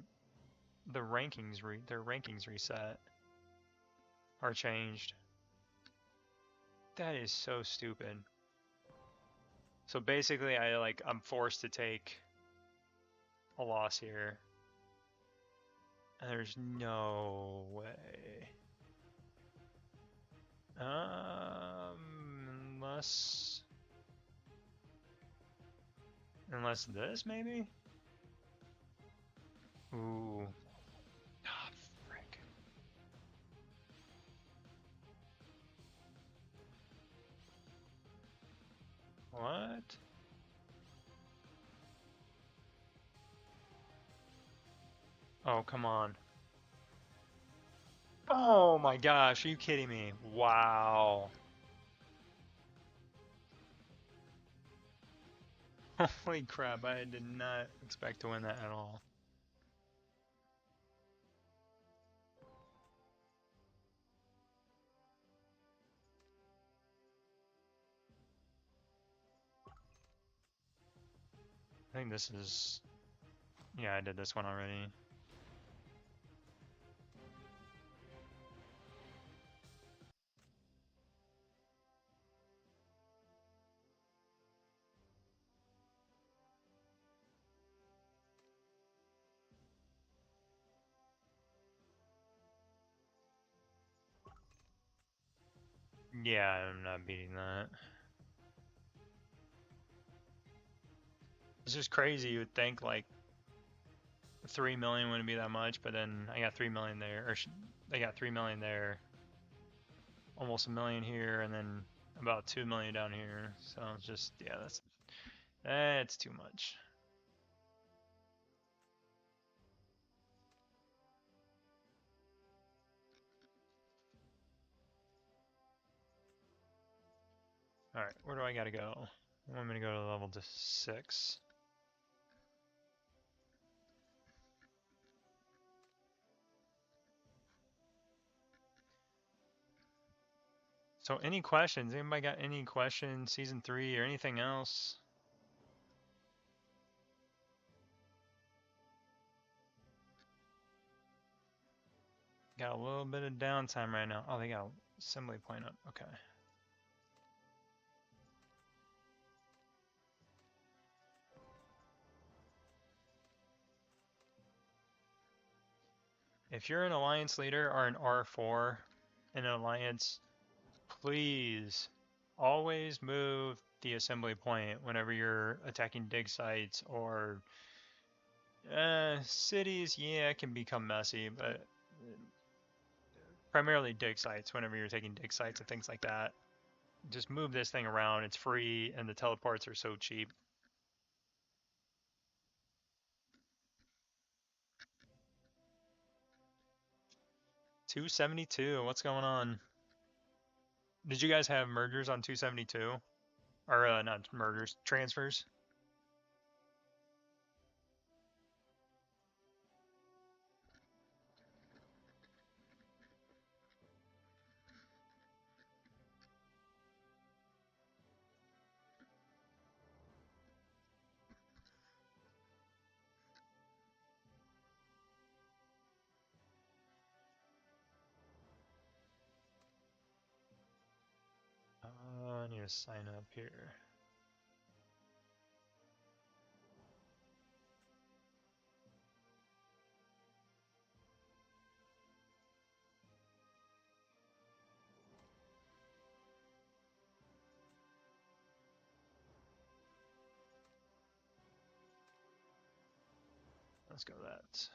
rankings reset or changed. That is so stupid. So basically, I'm forced to take a loss here. And there's no way. Unless this, maybe? Ooh. Ah, frick. What? Oh, come on. Oh my gosh, are you kidding me? Wow. Holy crap, I did not expect to win that at all. I think this is... Yeah, I did this one already. Yeah, I'm not beating that. It's just crazy. You would think like 3 million wouldn't be that much, but then I got 3 million there, or they got 3 million there, almost a million here, and then about 2 million down here. So it's just, yeah, that's too much. All right, where do I gotta go? I'm gonna go to level 6. So any questions? Anybody got any questions? Season 3 or anything else? Got a little bit of downtime right now. Oh, they got assembly point up. Okay. If you're an alliance leader or an R4 in an alliance, please always move the assembly point whenever you're attacking dig sites or cities. Yeah, it can become messy, but primarily dig sites whenever you're taking dig sites and things like that. Just move this thing around. It's free and the teleports are so cheap. 272, what's going on? Did you guys have mergers on 272? Or not mergers, transfers? I need to sign up here. Let's go that.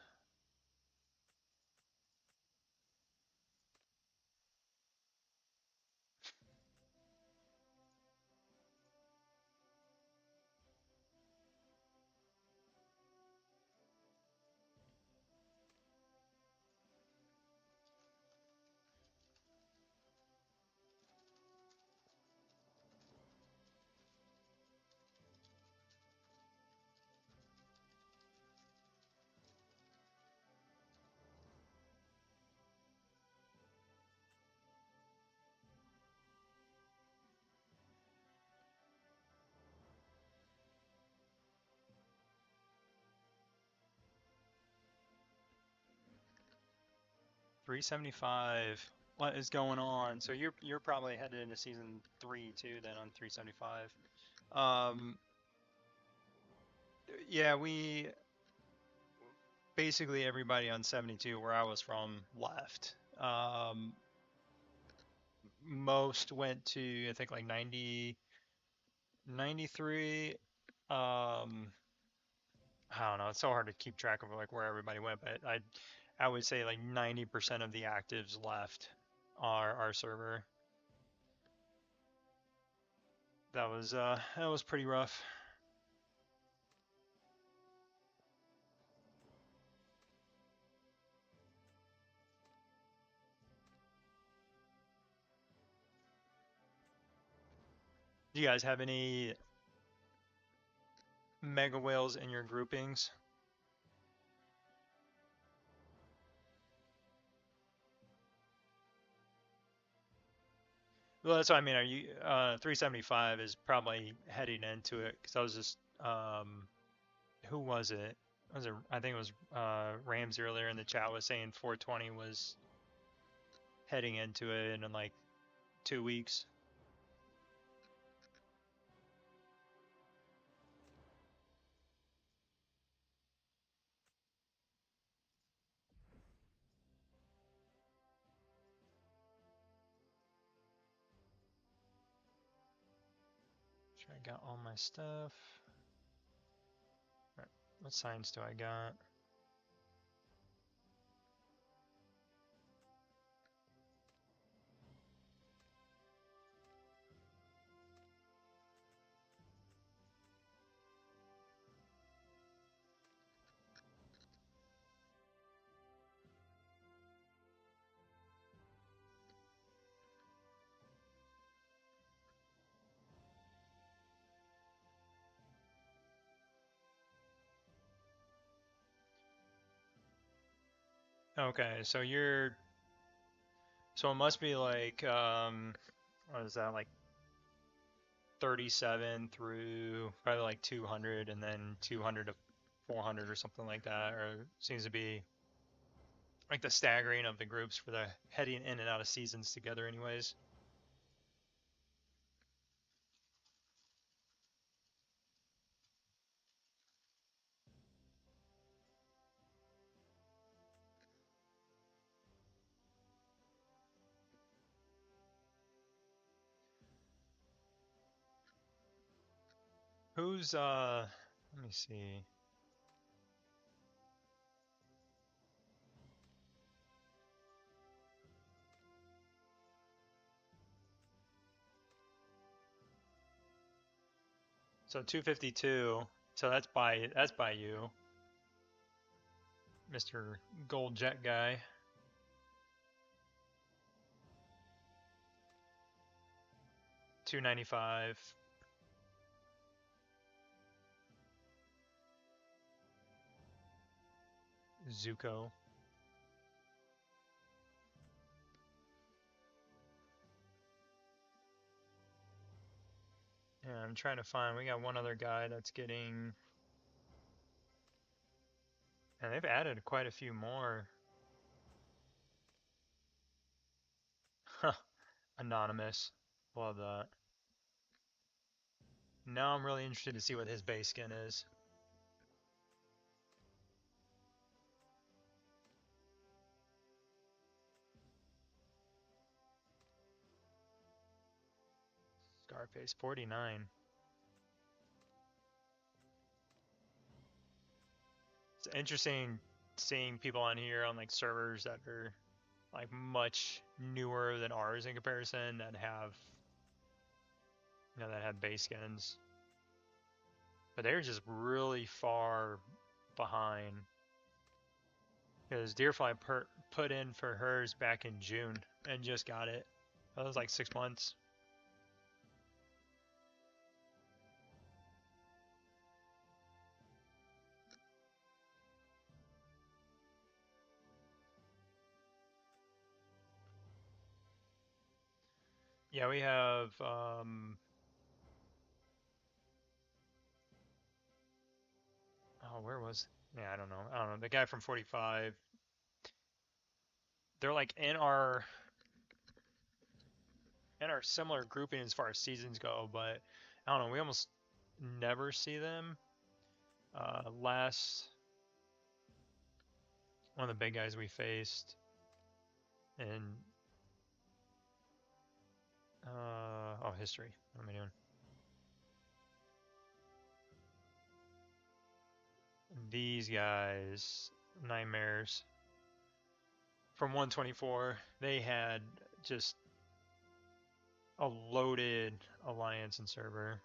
$375. What is going on? So you're probably headed into season 3 too then on 375. Yeah, we basically everybody on 72 where I was from left. Most went to I think like 90, 93. I don't know. It's so hard to keep track of like where everybody went, but I would say like 90% of the actives left our server. That was pretty rough. Do you guys have any mega whales in your groupings? Well, that's what I mean. Are you 375 is probably heading into it because I was just who was it? I think it was Rams earlier in the chat was saying 420 was heading into it in like 2 weeks. Sure, I got all my stuff. Right. What signs do I got? Okay, so so it must be like what is that, like 37 through probably like 200 and then 200 to 400 or something like that, or seems to be like the staggering of the groups for the heading in and out of seasons together anyways. Who's let me see. So 252. So that's by you, Mr. Gold Jet guy. 295. Zuko. Yeah, I'm trying to find. We got one other guy that's getting, and they've added quite a few more. Huh. Anonymous. Love that. Now I'm really interested to see what his base skin is. Scarface 49. It's interesting seeing people on here on like servers that are like much newer than ours in comparison that have, that have base skins. But they're just really far behind. Because Deerfly put in for hers back in June and just got it. That was like 6 months. Yeah, we have oh, where was, yeah, I don't know. The guy from 45. They're like in our similar grouping as far as seasons go, but I don't know, we almost never see them. Last one of the big guys we faced in oh, history. What am I doing? These guys, Nightmares from 124, they had just a loaded alliance and server.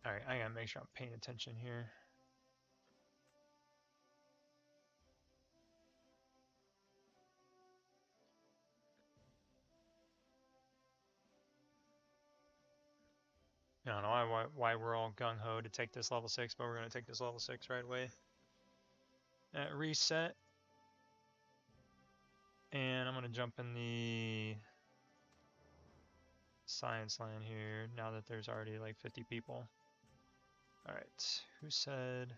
Alright, I gotta make sure I'm paying attention here. I don't know why we're all gung-ho to take this level 6, but we're going to take this level 6 right away. Reset. And I'm going to jump in the science line here now that there's already like 50 people. Alright, who said...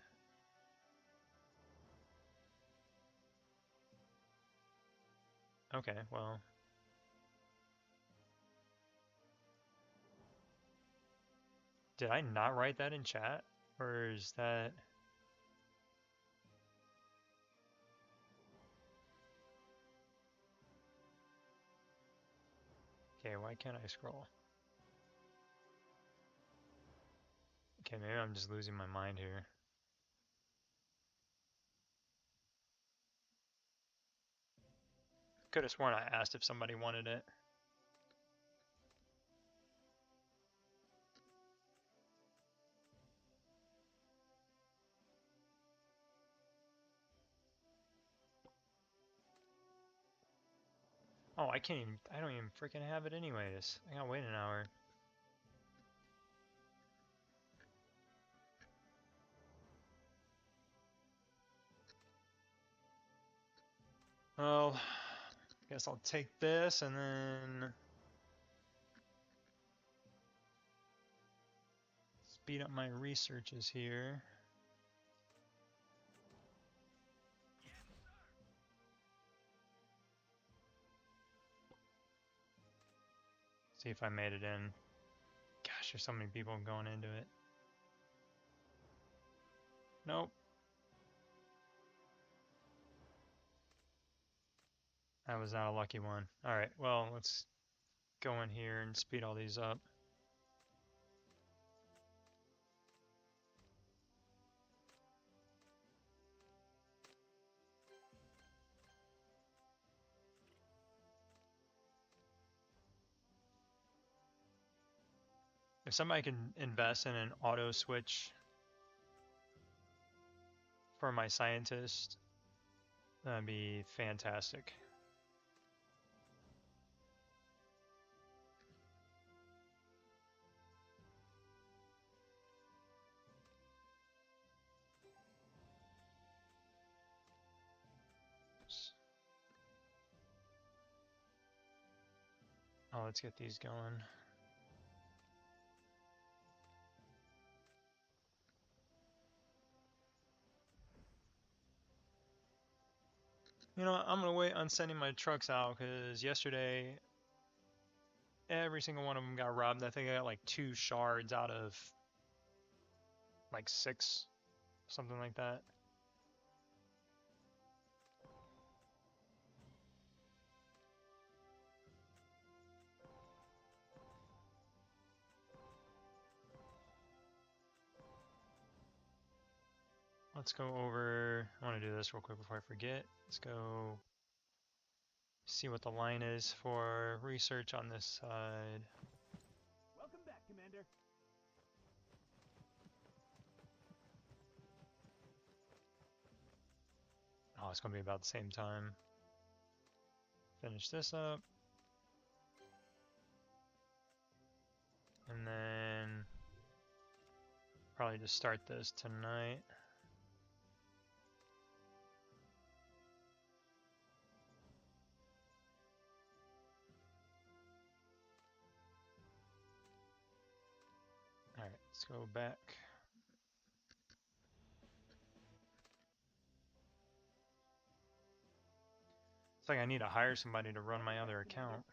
Okay, well... Did I not write that in chat? Or is that... Okay, why can't I scroll? Okay, maybe I'm just losing my mind here. Could have sworn I asked if somebody wanted it. Oh, I don't even freaking have it anyways. I gotta wait an hour. Well, guess I'll take this and then speed up my researches here. See if I made it in. Gosh, there's so many people going into it. Nope. That was not a lucky one. Alright, well, let's go in here and speed all these up. If somebody can invest in an auto switch for my scientist, that'd be fantastic. Oh, let's get these going. You know, I'm gonna wait on sending my trucks out because yesterday every single one of them got robbed. I think I got like 2 shards out of like 6, something like that. Let's go over, I want to do this real quick before I forget. Let's go see what the line is for research on this side. Welcome back, Commander. Oh, it's going to be about the same time. Finish this up. And then probably just start this tonight. Alright, let's go back. It's like I need to hire somebody to run my other account.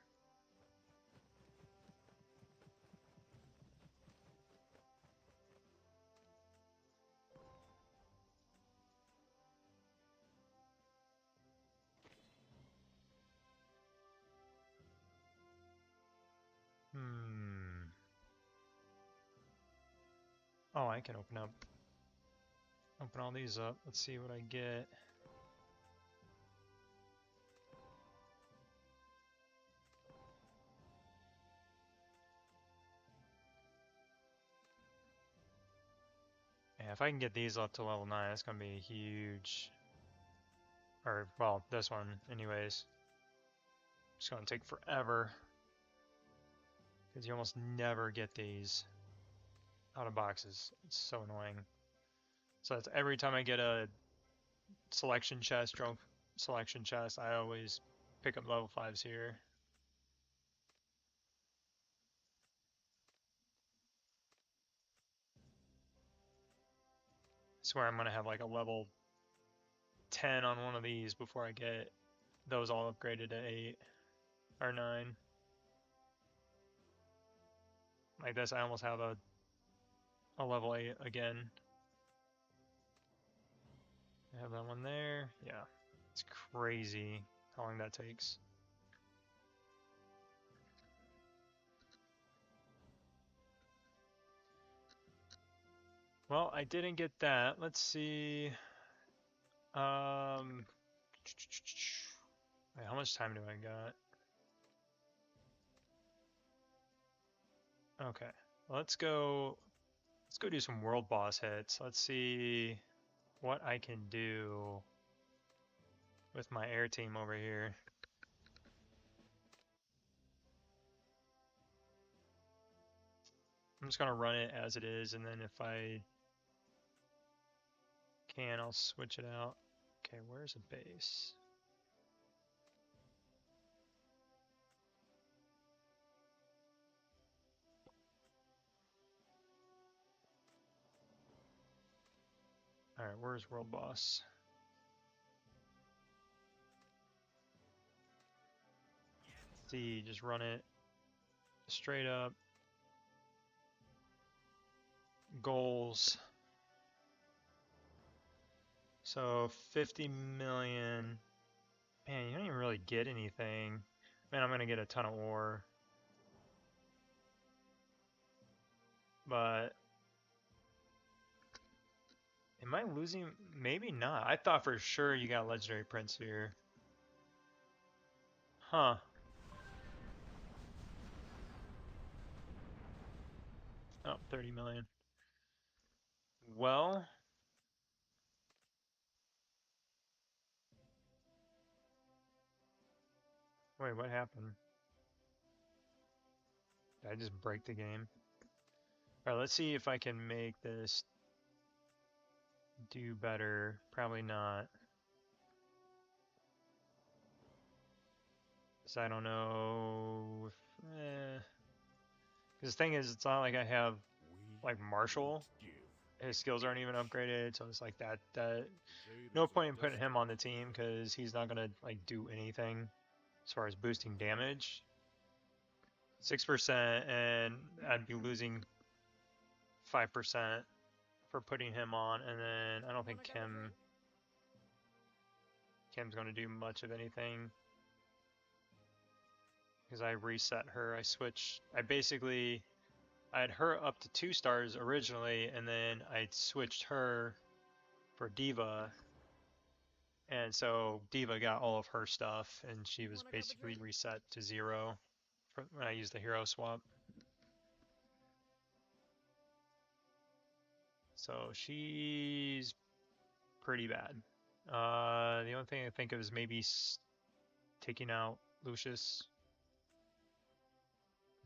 Oh, I can open all these up. Let's see what I get. Yeah, if I can get these up to level 9, that's gonna be huge. Or, well, this one, anyways. It's gonna take forever. Because you almost never get these. out of boxes. It's so annoying. So that's every time I get a selection chest, drone selection chest, I always pick up level 5s here. I swear I'm gonna have like a level 10 on one of these before I get those all upgraded to 8 or 9. Like this, I almost have a level 8 again. I have that one there. Yeah, it's crazy how long that takes. Well, I didn't get that. Let's see. Wait, how much time do I got? Okay, let's go do some world boss hits. Let's see what I can do with my air team over here. I'm just gonna run it as it is, and then if I can, I'll switch it out. Okay, where's a base? Alright, where's world boss? See, just run it straight up. Goals. So 50 million. Man, you don't even really get anything. Man, I'm gonna get a ton of ore. But am I losing? Maybe not. I thought for sure you got Legendary Prince here. Huh. Oh, 30 million. Well, wait, what happened? Did I just break the game? Alright, let's see if I can make this do better. Probably not. Because I don't know if... Because the thing is, it's not like I have, like, Marshall. His skills aren't even upgraded, so it's like that no point in putting him on the team because he's not gonna like do anything as far as boosting damage. 6%, and I'd be losing 5% for putting him on, and then I don't think Kim's gonna do much of anything because I reset her. I had her up to 2 stars originally, and then I switched her for D.Va. And so D.Va got all of her stuff, and she was basically reset to 0 when I used the hero swap. So she's pretty bad. The only thing I think of is maybe taking out Lucius,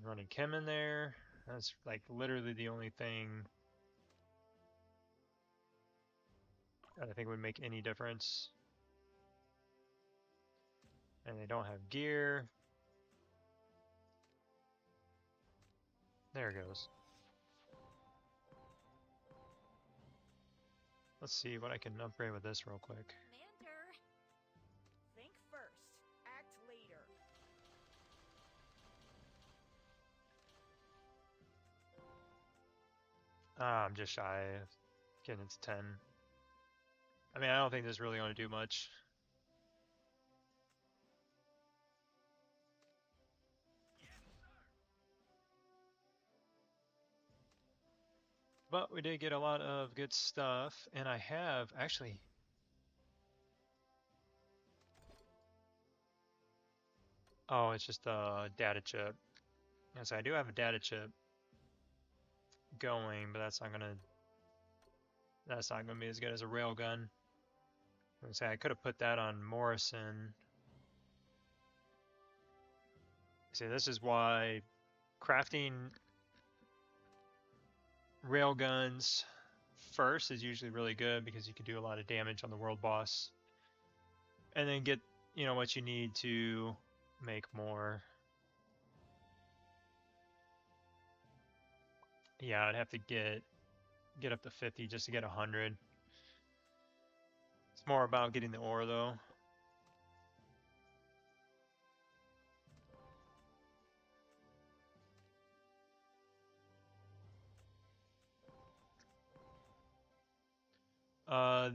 running Kim in there. That's like literally the only thing that I think would make any difference. And they don't have gear. There it goes. Let's see what I can upgrade with this real quick. Commander, think first, act later. I'm just shy of getting it to 10. I mean, I don't think this is really going to do much. But we did get a lot of good stuff, and I have actually... Oh, it's just a data chip. Yes, I do have a data chip going, but that's not gonna be as good as a railgun. I would say I could have put that on Morrison. See, this is why crafting Railguns first is usually really good because you can do a lot of damage on the world boss. And then get, you know, what you need to make more. Yeah, I'd have to get up to 50 just to get 100. It's more about getting the ore though.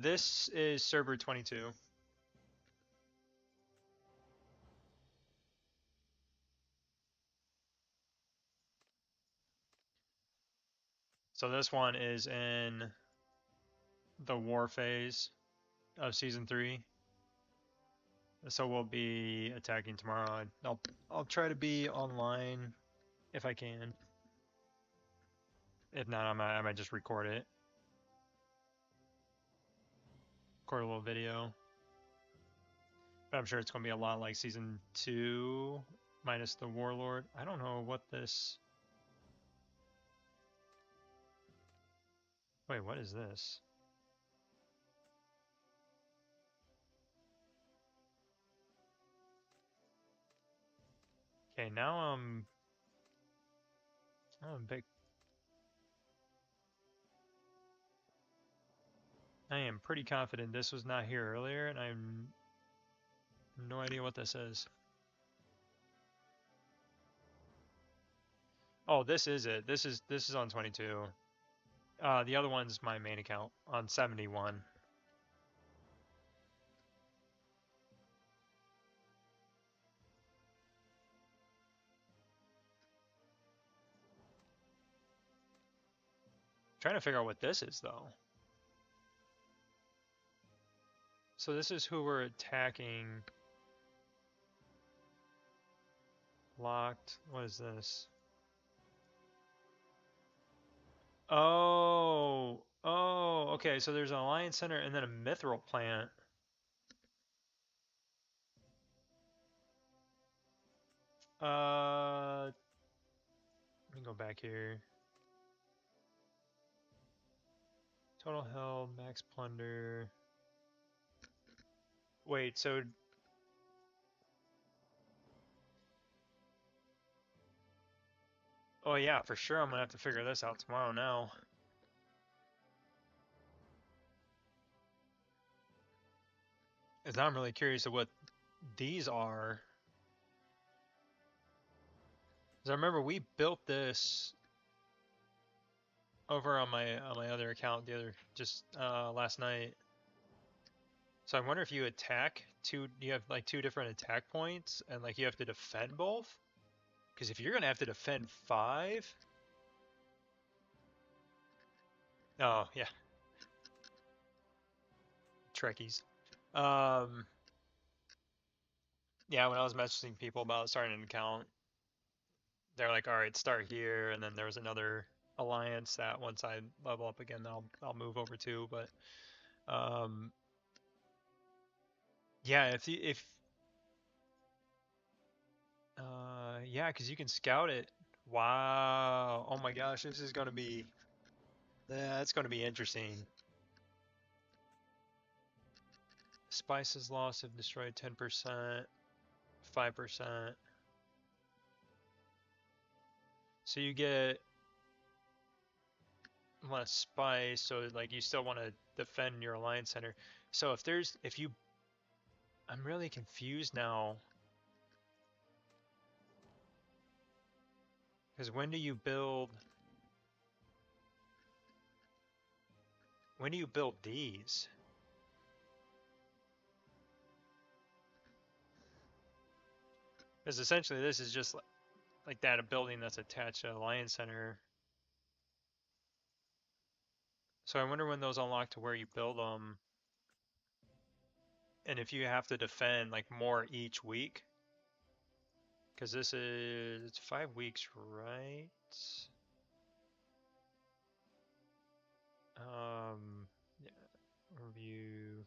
This is server 22. So this one is in the war phase of season 3. So we'll be attacking tomorrow. I'll try to be online if I can. If not, I might just record it. Record a little video. But I'm sure it's gonna be a lot like season 2 minus the warlord. I don't know what this. Wait, what is this? Okay, now I'm a bit. I am pretty confident this was not here earlier, and I have no idea what this is. Oh, this is it. This is on 22. The other one's my main account on 71. Trying to figure out what this is though. So this is who we're attacking. Locked. What is this? Oh, okay. So there's an Alliance Center and then a Mithril plant. Let me go back here. Total held, max plunder. Wait, so oh yeah, for sure I'm gonna have to figure this out tomorrow now. Cause now I'm really curious of what these are. Cause I remember we built this over on my other account last night. So I wonder if you attack you have like 2 different attack points and like you have to defend both. Because if you're gonna have to defend 5, oh yeah, Trekkies. Yeah, when I was messaging people about starting an account, they're like, all right, start here, and then there was another alliance that once I level up again, I'll move over to. But yeah, yeah, because you can scout it. Wow. Oh my gosh, this is gonna be yeah, it's gonna be interesting. Spices lost have destroyed 10%, 5%. So you get less spice, so like you still want to defend your alliance center. So I'm really confused now. Because when do you build these? Because essentially this is just like that, a building that's attached to Alliance Center. So I wonder when those unlock to where you build them. And if you have to defend like more each week. Because this is 5 weeks, right? Yeah, review.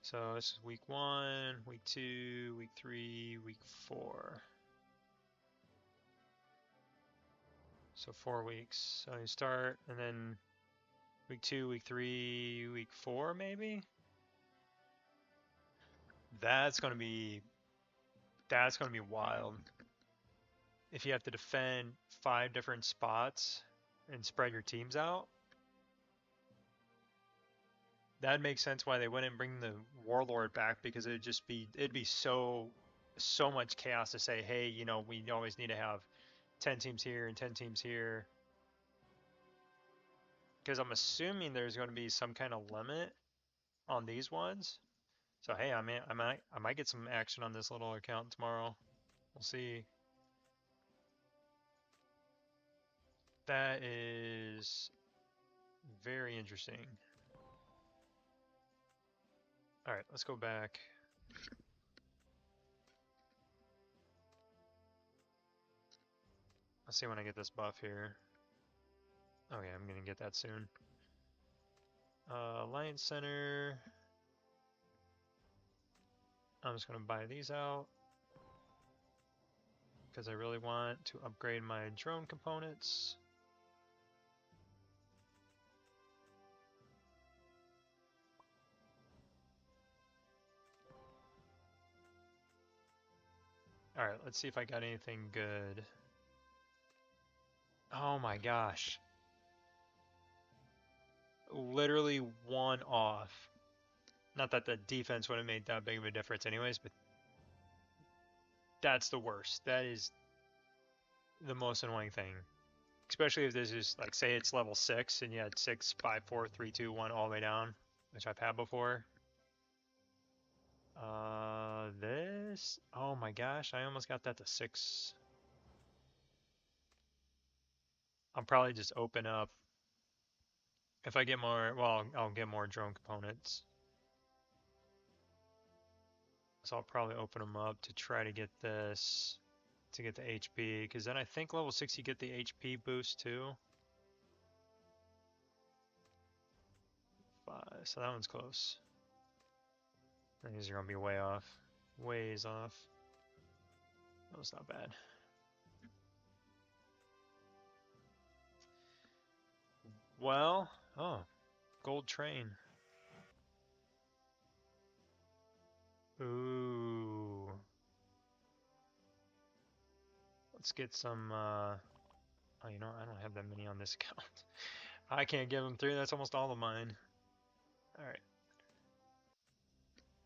So this is week 1, week 2, week 3, week 4. So 4 weeks. So you start, and then week 2, week 3, week 4, maybe? That's gonna be wild. If you have to defend 5 different spots and spread your teams out, that makes sense why they wouldn't bring the Warlord back, because it'd be so much chaos to say, hey, you know, we always need to have 10 teams here and 10 teams here. Because I'm assuming there's going to be some kind of limit on these ones. So hey, I might get some action on this little account tomorrow. We'll see. That is very interesting. All right, let's go back. I'll see when I get this buff here. Oh yeah, I'm gonna get that soon. Alliance Center. I'm just gonna buy these out because I really want to upgrade my drone components. Alright, let's see if I got anything good. Oh my gosh. Literally one off. Not that the defense would have made that big of a difference anyways, but that's the worst. That is the most annoying thing. Especially if this is, like, say it's level 6 and you had 6, 5, 4, 3, 2, 1 all the way down, which I've had before. This, oh my gosh, I almost got that to 6. I'll probably just open up. If I get more, well, I'll get more drone components. So I'll probably open them up to try to get this, to get the HP, because then I think level 6 you get the HP boost too. 5, so that one's close. And these are going to be way off. Ways off. That was not bad. Well, oh, gold train. Ooh. Let's get some, oh, you know, I don't have that many on this account. I can't give them 3, that's almost all of mine. Alright.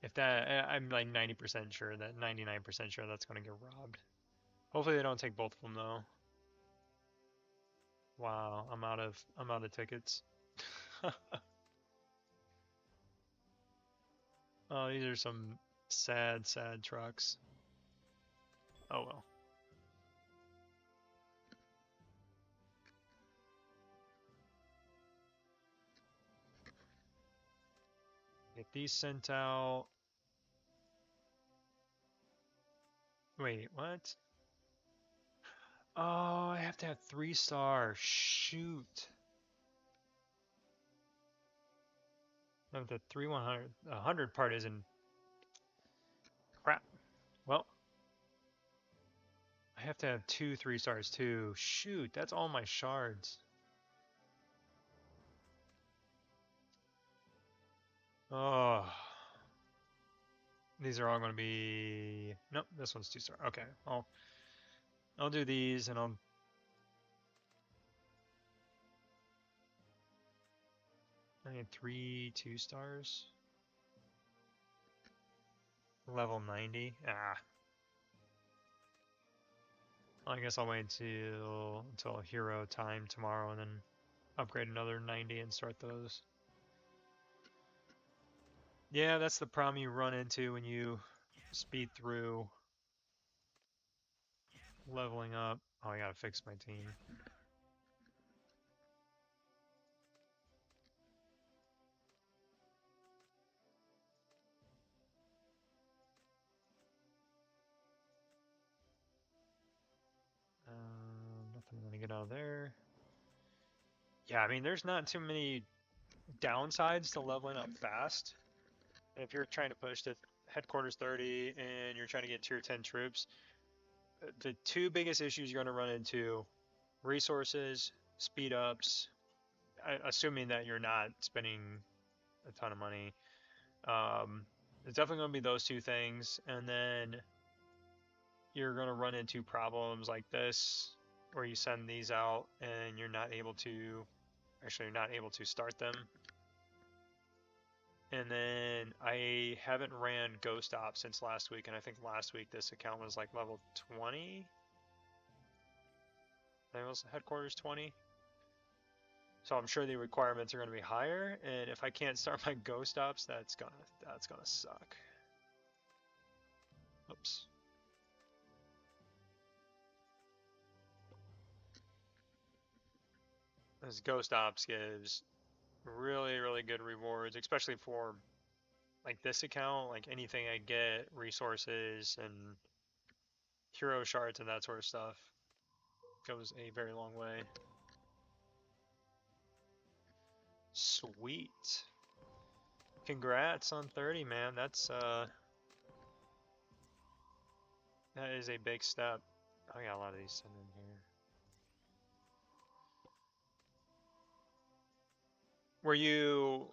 If that, I'm like 90% sure, that 99% sure that's going to get robbed. Hopefully they don't take both of them though. Wow, I'm out of tickets. Oh, these are some sad, sad trucks. Oh well. Get these sent out. Wait, what? Oh, I have to have 3 stars. Shoot. No, the 100 part isn't. Crap. Well, I have to have 2 3 stars too. Shoot, that's all my shards. Oh. These are all going to be. Nope, this one's 2 star. Okay, I'll do these and I need 3 2 stars. Level 90. Ah. I guess I'll wait until hero time tomorrow and then upgrade another 90 and start those. Yeah, that's the problem you run into when you speed through leveling up. Oh, I gotta fix my team. Nothing gonna get out of there. Yeah, I mean, there's not too many downsides to leveling up fast. If you're trying to push to headquarters 30 and you're trying to get tier 10 troops, the 2 biggest issues you're going to run into resources, speed ups, assuming that you're not spending a ton of money. It's definitely going to be those two things, and then you're going to run into problems like this where you send these out and you're not able to start them. And then I haven't ran Ghost Ops since last week, and I think last week this account was like level 20. I think it was headquarters 20. So I'm sure the requirements are going to be higher, and if I can't start my Ghost Ops, that's gonna suck. Oops. This Ghost Ops gives really, really good rewards, especially for like this account. Like anything I get, resources and hero shards and that sort of stuff, goes a very long way. Sweet. Congrats on 30, man. That is a big step. Oh, I got a lot of these sitting in here. Were you...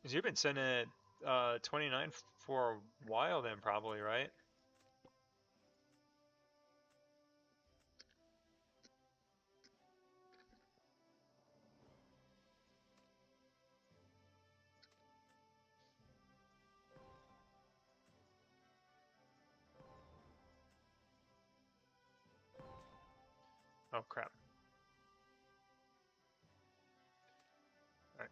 Cause you've been sitting at 29 for a while then, probably, right? Oh, crap. Alright.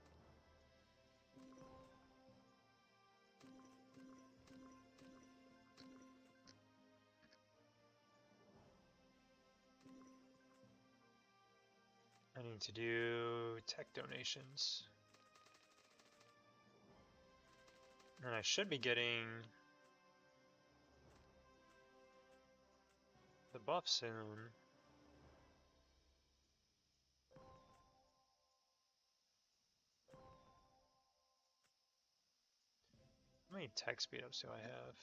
I need to do tech donations. And I should be getting the buff soon. How many tech speed ups do I have?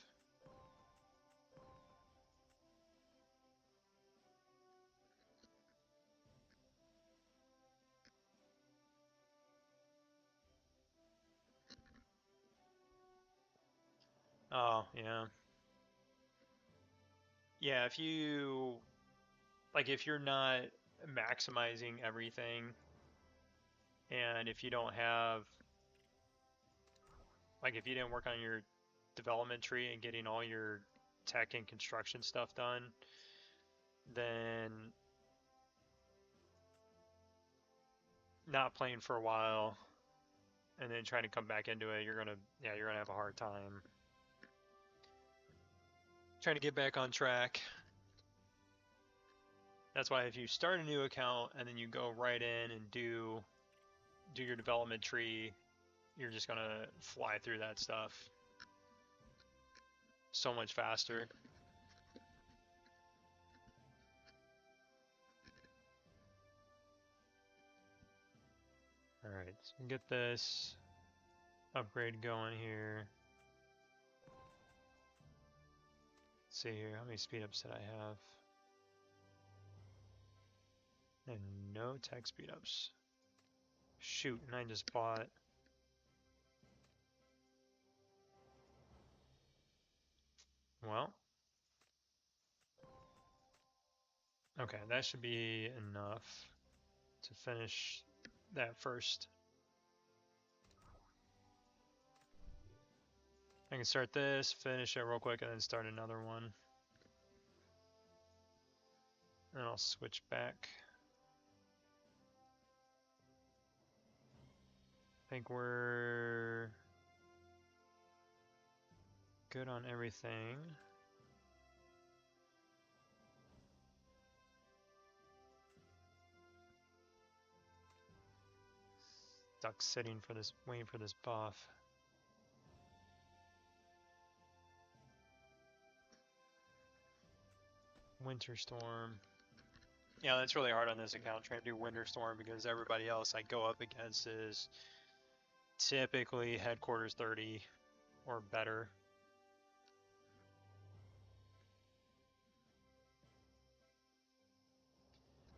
Oh, yeah. Yeah, if you're not maximizing everything, and if you don't have, like if you didn't work on your development tree and getting all your tech and construction stuff done, then not playing for a while and then trying to come back into it, you're gonna have a hard time trying to get back on track. That's why if you start a new account and then you go right in and do your development tree, you're just gonna fly through that stuff so much faster. Alright, so we can get this upgrade going here. Let's see here, how many speed ups did I have? And no tech speed ups. Shoot, and I just bought... Well... Okay, that should be enough to finish that first. I can start this, finish it real quick, and then start another one. And I'll switch back. I think we're good on everything. Stuck sitting for this, waiting for this buff. Winter Storm. Yeah, that's really hard on this account trying to do Winter Storm because everybody else I go up against is typically headquarters 30 or better.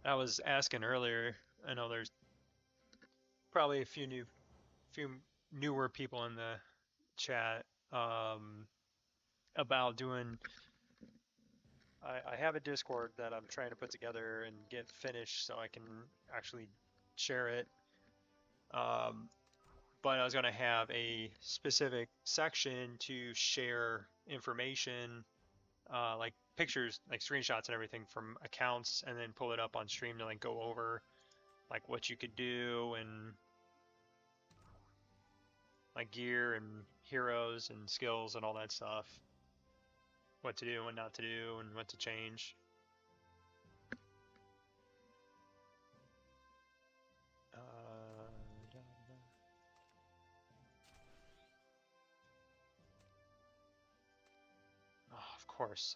I was asking earlier. I know there's probably a few newer people in the chat about doing. I have a Discord that I'm trying to put together and get finished so I can actually share it. But I was going to have a specific section to share information, like pictures, like screenshots and everything from accounts, and then pull it up on stream to like go over like what you could do and like gear and heroes and skills and all that stuff. What to do, what not to do, and what to change. Oh, of course.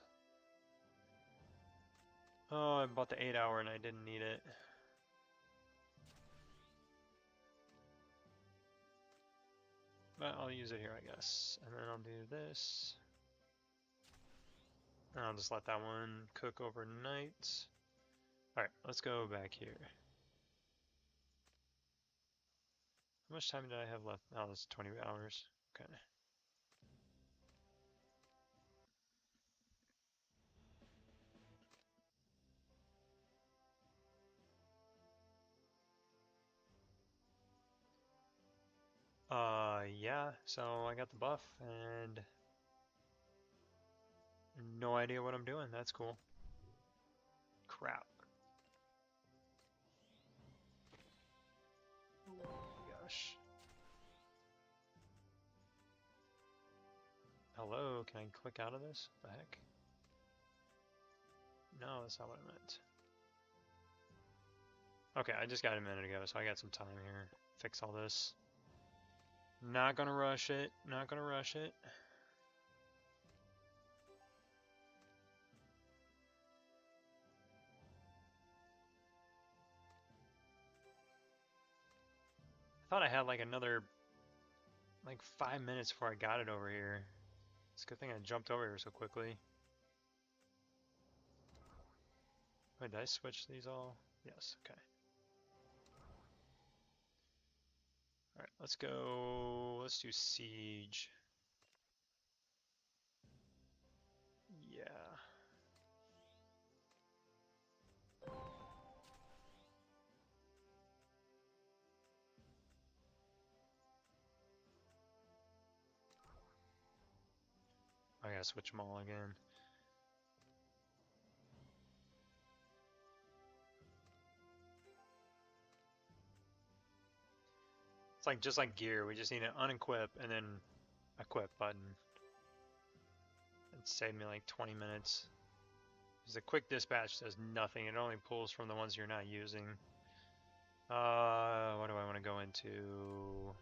Oh, I bought the 8-hour and I didn't need it. But I'll use it here, I guess. And then I'll do this. And I'll just let that one cook overnight. Alright, let's go back here. How much time did I have left? Oh, it's 20 hours. Okay. Yeah, so I got the buff and no idea what I'm doing. That's cool. Crap. Oh my gosh. Hello, can I click out of this? What the heck? No, that's not what I meant. Okay, I just got it a minute ago, so I got some time here. Fix all this. Not gonna rush it. Not gonna rush it. I thought I had like another like 5 minutes before I got it over here. It's a good thing I jumped over here so quickly. Wait, did I switch these all? Yes, okay. Alright, let's go. Let's do Siege. Yeah. I gotta switch them all again. It's like just like gear, we just need to unequip and then equip button. It saved me like 20 minutes. Because the quick dispatch does nothing, it only pulls from the ones you're not using. What do I want to go into?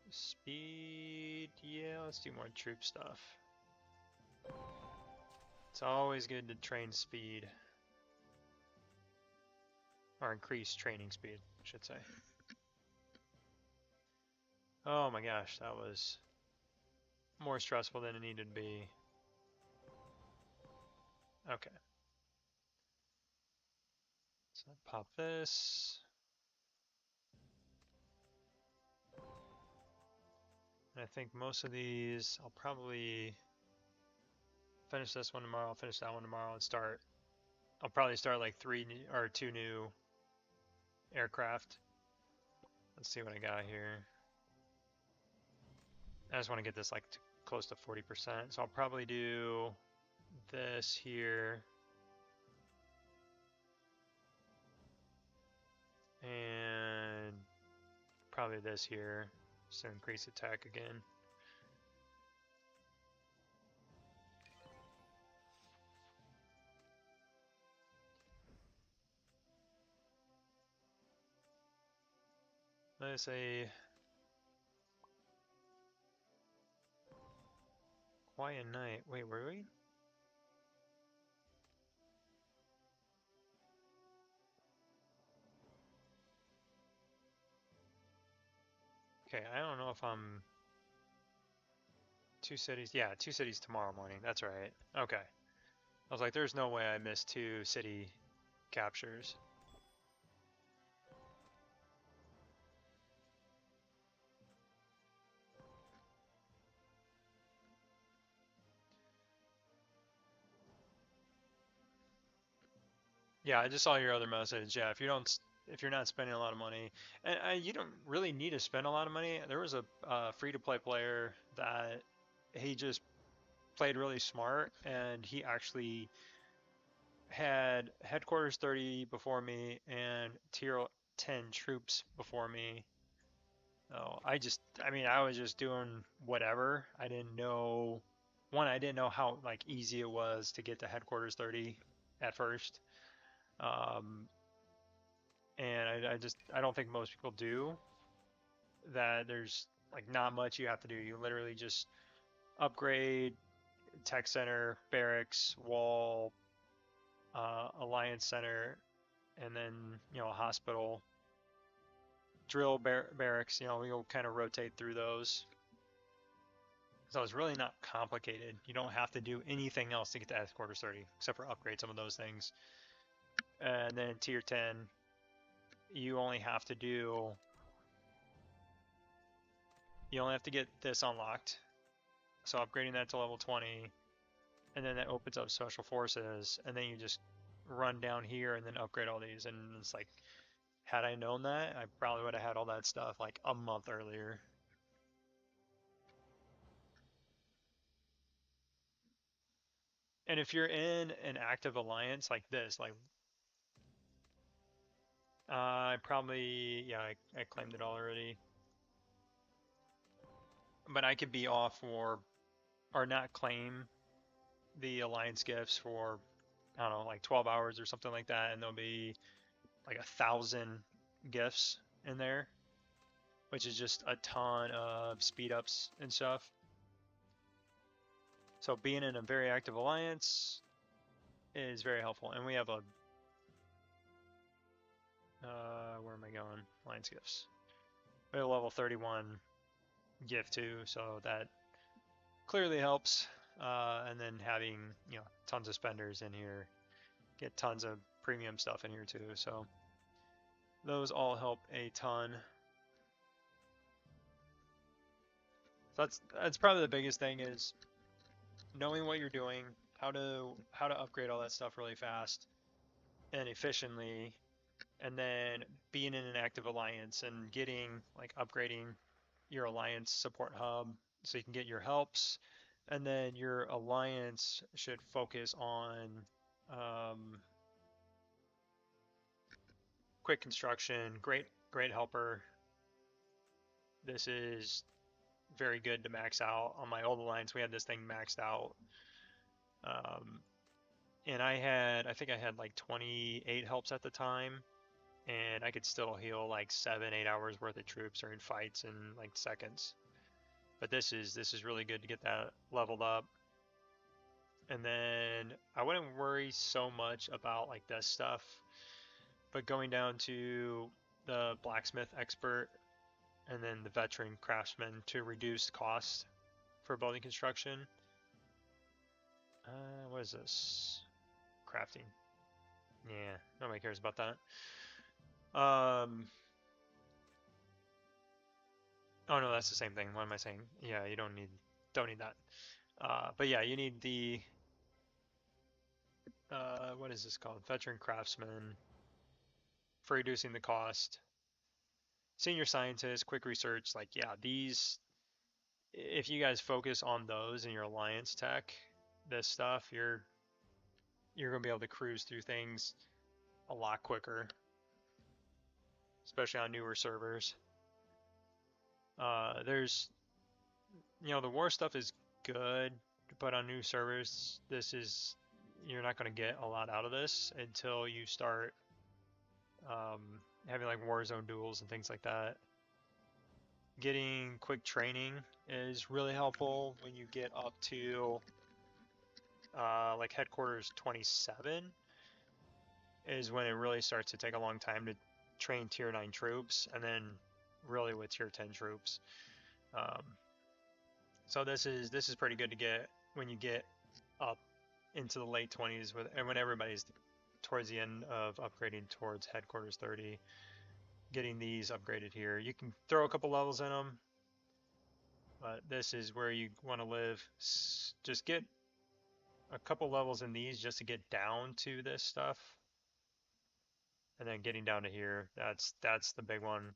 Speed, yeah, let's do more troop stuff. It's always good to train speed. Or increase training speed, I should say. Oh my gosh, that was more stressful than it needed to be. Okay. So pop this. And I think most of these, I'll probably finish this one tomorrow, I'll finish that one tomorrow, and start. I'll probably start like 2 new aircraft. Let's see what I got here. I just want to get this like close to 40%. So I'll probably do this here. And probably this here. Just to increase attack again. Let's say quiet night. Wait, were we? Okay, I don't know if I'm 2 cities. Yeah, 2 cities tomorrow morning. That's right. Okay. I was like, there's no way I missed 2 city captures. Yeah, I just saw your other message. Yeah, if you're not spending a lot of money, and you don't really need to spend a lot of money. There was a free-to-play player that he just played really smart, and he actually had headquarters 30 before me and tier 10 troops before me. Oh, I mean, I was just doing whatever. I didn't know, one, I didn't know how like easy it was to get to headquarters 30 at first. Um, and I don't think most people do that. There's like not much you have to do. You literally just upgrade tech center, barracks, wall, alliance center, and then a hospital, drill barracks. You'll kind of rotate through those. So it's really not complicated. You don't have to do anything else to get to headquarters 30 except for upgrade some of those things. And then tier 10, you only have to do you only have to get this unlocked. So upgrading that to level 20, and then that opens up special forces, and then you just run down here and then upgrade all these. And it's like, had I known that, I probably would have had all that stuff like a month earlier. And if you're in an active alliance like this, like I probably, yeah, I claimed it already. But I could be off or not claim the alliance gifts for, I don't know, like 12 hours or something like that, and there'll be like 1,000 gifts in there, which is just a ton of speed ups and stuff. So being in a very active alliance is very helpful. And we have a, where am I going? Alliance gifts. We have a level 31 gift too, so that clearly helps. And then having, tons of spenders in here, get tons of premium stuff in here too. So those all help a ton. So that's probably the biggest thing is knowing what you're doing, how to upgrade all that stuff really fast and efficiently, and then being in an active alliance and getting like upgrading your alliance support hub so you can get your helps, and then your alliance should focus on quick construction, great helper. This is very good to max out. On my old alliance, we had this thing maxed out. And I think I had like 28 helps at the time, and I could still heal like 7-8 hours worth of troops during fights in like seconds. But this is really good to get that leveled up. And then I wouldn't worry so much about like this stuff, but going down to the blacksmith expert and then the veteran craftsman to reduce cost for building construction. What is this? Crafting. Yeah, nobody cares about that. Oh no, that's the same thing. What am I saying? Yeah, you don't need that. But yeah, you need the what is this called? Veteran craftsman for reducing the cost. Senior scientist, quick research. Like yeah, these. If you guys focus on those in your alliance tech, this stuff, you're gonna be able to cruise through things a lot quicker, especially on newer servers. There's, the war stuff is good, but on new servers, you're not going to get a lot out of this until you start having like Warzone duels and things like that. Getting quick training is really helpful when you get up to like headquarters 27 is when it really starts to take a long time to train tier 9 troops, and then really with tier 10 troops. So this is pretty good to get when you get up into the late 20s and when everybody's towards the end of upgrading towards headquarters 30, getting these upgraded here. You can throw a couple levels in them, but this is where you want to live. Just get a couple levels in these just to get down to this stuff, and then getting down to here, that's the big one.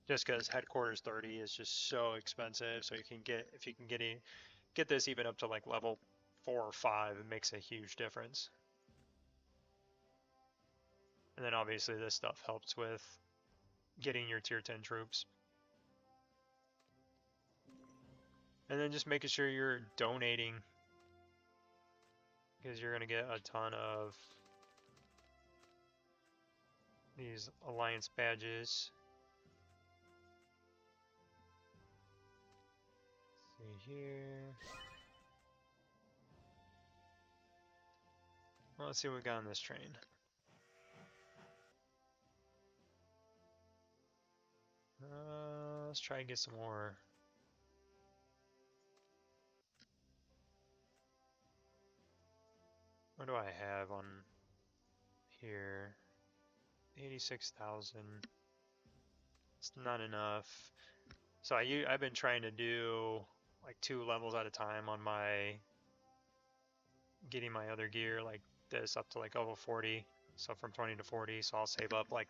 Just because headquarters 30 is just so expensive, so you can get, if you can get this even up to like level 4 or 5, it makes a huge difference. And then obviously this stuff helps with getting your tier 10 troops. And then just making sure you're donating, because you're going to get a ton of these alliance badges. Let's see here. Well, let's see what we got on this train. Let's try and get some more. What do I have on here? 86,000. It's not enough. So I've been trying to do like 2 levels at a time on my getting my other gear, like this up to like level 40. So from 20 to 40. So I'll save up like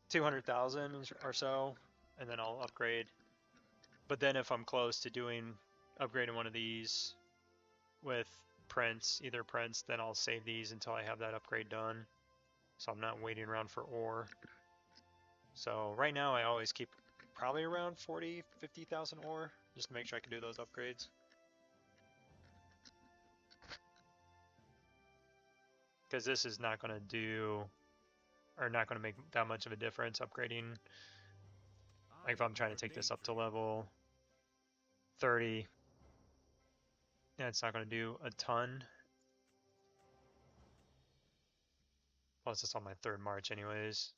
200,000 or so, and then I'll upgrade. But then if I'm close to upgrading one of these with prints, either prints, then I'll save these until I have that upgrade done. So I'm not waiting around for ore. So right now I always keep probably around 40, 50,000 ore, just to make sure I can do those upgrades. Because this is not going to do, or not going to make that much of a difference upgrading. Like if I'm trying to take this up to level 30, yeah, it's not going to do a ton. Plus it's on my 3rd march anyways.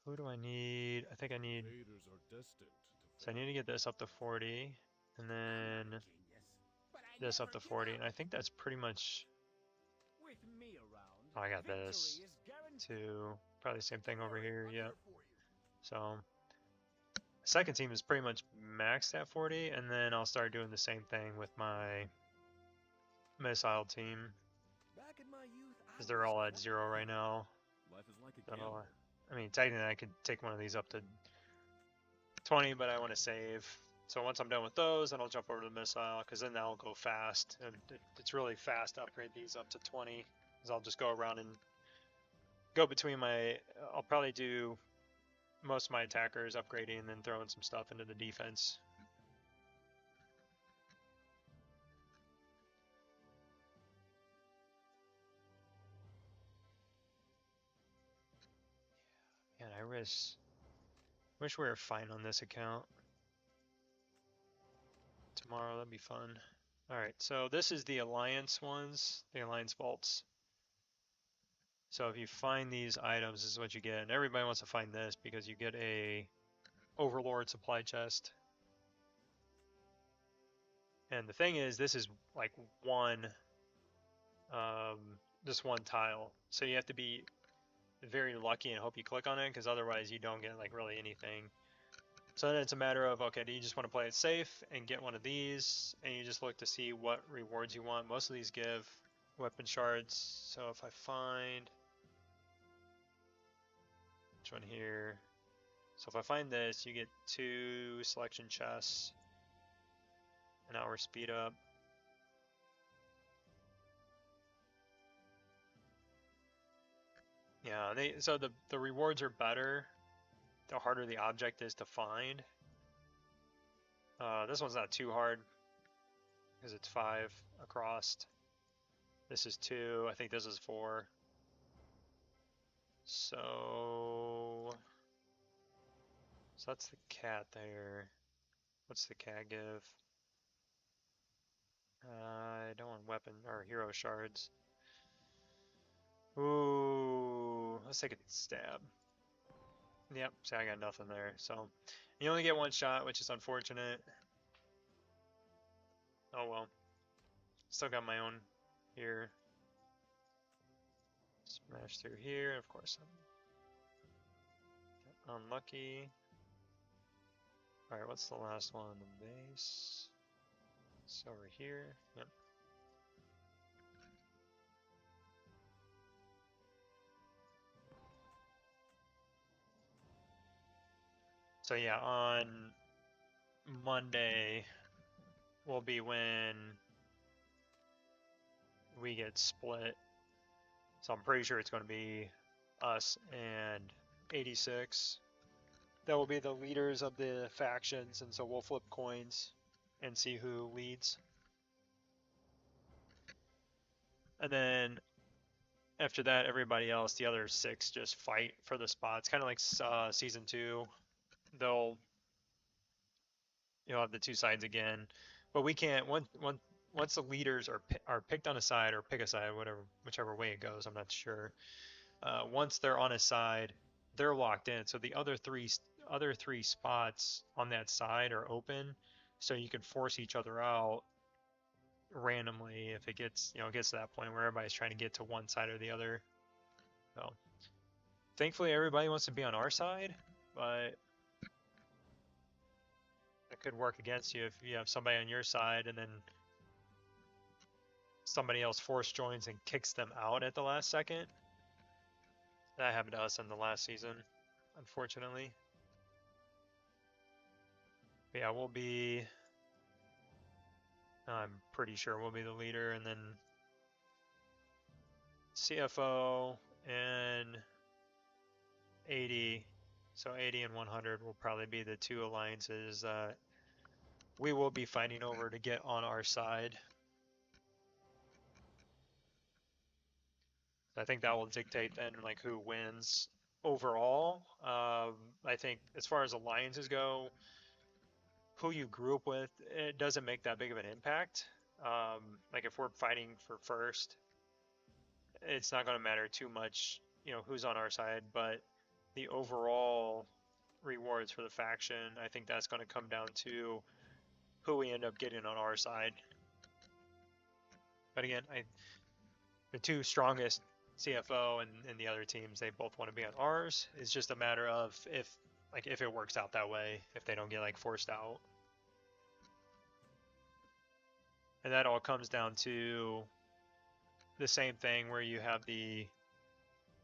Who do I need? I think I need, so I need to get this up to 40, and then this up to 40, and I think that's pretty much, oh, I got this too, probably the same thing over here, yep. So second team is pretty much maxed at 40, and then I'll start doing the same thing with my missile team, because they're all at 0 right now. So, I mean, technically I could take one of these up to 20, but I want to save. So once I'm done with those, then I'll jump over to the missile, because then that'll go fast. And it's really fast to upgrade these up to 20, because I'll just go around and go between I'll probably do most of my attackers upgrading and then throwing some stuff into the defense. Man, I wish we were fine on this account. Tomorrow, that'd be fun. Alright, so this is the Alliance ones, the Alliance vaults. So if you find these items, this is what you get. And everybody wants to find this because you get a Overlord supply chest. And the thing is, this is like just one tile. So you have to be very lucky and hope you click on it, because otherwise you don't get like really anything. So then it's a matter of, okay, do you just want to play it safe and get one of these, and you just look to see what rewards you want. Most of these give weapon shards. So if I find, which one here? So if I find this, you get 2 selection chests, an hour speed up. Yeah, so the rewards are better the harder the object is to find. This one's not too hard because it's 5 across. This is 2. I think this is 4. So that's the cat there. What's the cat give? I don't want weapon or hero shards. Ooh, let's take a stab. Yep, see, I got nothing there. So you only get 1 shot, which is unfortunate. Oh well. Still got my own here. Smash through here. Of course, I'm unlucky. All right, what's the last one on the base? It's over here. Yep. So yeah, on Monday will be when we get split. So I'm pretty sure it's going to be us and 86. That will be the leaders of the factions, and so we'll flip coins and see who leads. And then after that, everybody else, the other 6, just fight for the spots. Kind of like season 2. They'll have the 2 sides again, but we can't once the leaders are picked on a side or pick a side, whichever way it goes. I'm not sure. Once they're on a side, they're locked in. So the other three spots on that side are open, so you can force each other out randomly if it gets to that point where everybody's trying to get to one side or the other. So thankfully everybody wants to be on our side, but it could work against you if you have somebody on your side and then somebody else force joins and kicks them out at the last second. That happened to us in the last season, unfortunately. But yeah, I'm pretty sure we'll be the leader, and then CFO and 80. So 80 and 100 will probably be the 2 alliances that we will be fighting over to get on our side. I think that will dictate then like who wins overall. I think as far as alliances go, who you grew up with, it doesn't make that big of an impact. Like if we're fighting for first, it's not going to matter too much, who's on our side, but the overall rewards for the faction, I think that's going to come down to who we end up getting on our side. But again, the 2 strongest, CFO and the other teams, they both want to be on ours. It's just a matter of if it works out that way, if they don't get like forced out. And that all comes down to the same thing where you have the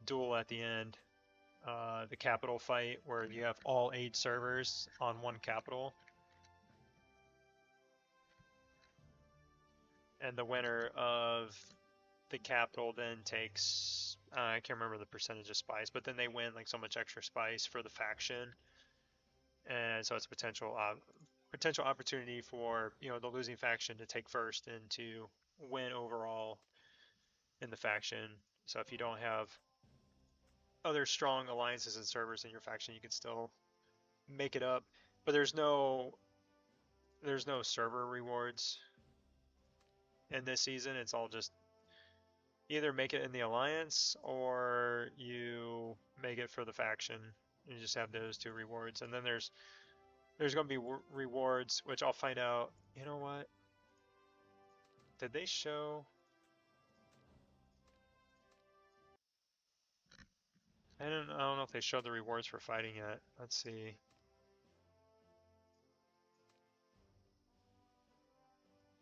duel at the end, the capital fight where you have all 8 servers on one capital. And the winner of the capital then takes, I can't remember the percentage of spice, but then they win like so much extra spice for the faction. And so it's a potential opportunity for the losing faction to take first and to win overall in the faction. So if you don't have other strong alliances and servers in your faction, you can still make it up. But there's no server rewards in this season. It's all just either make it in the alliance or you make it for the faction. You just have those 2 rewards, and then there's going to be rewards, which I'll find out. You know what? Did they show? I don't know if they showed the rewards for fighting yet. Let's see.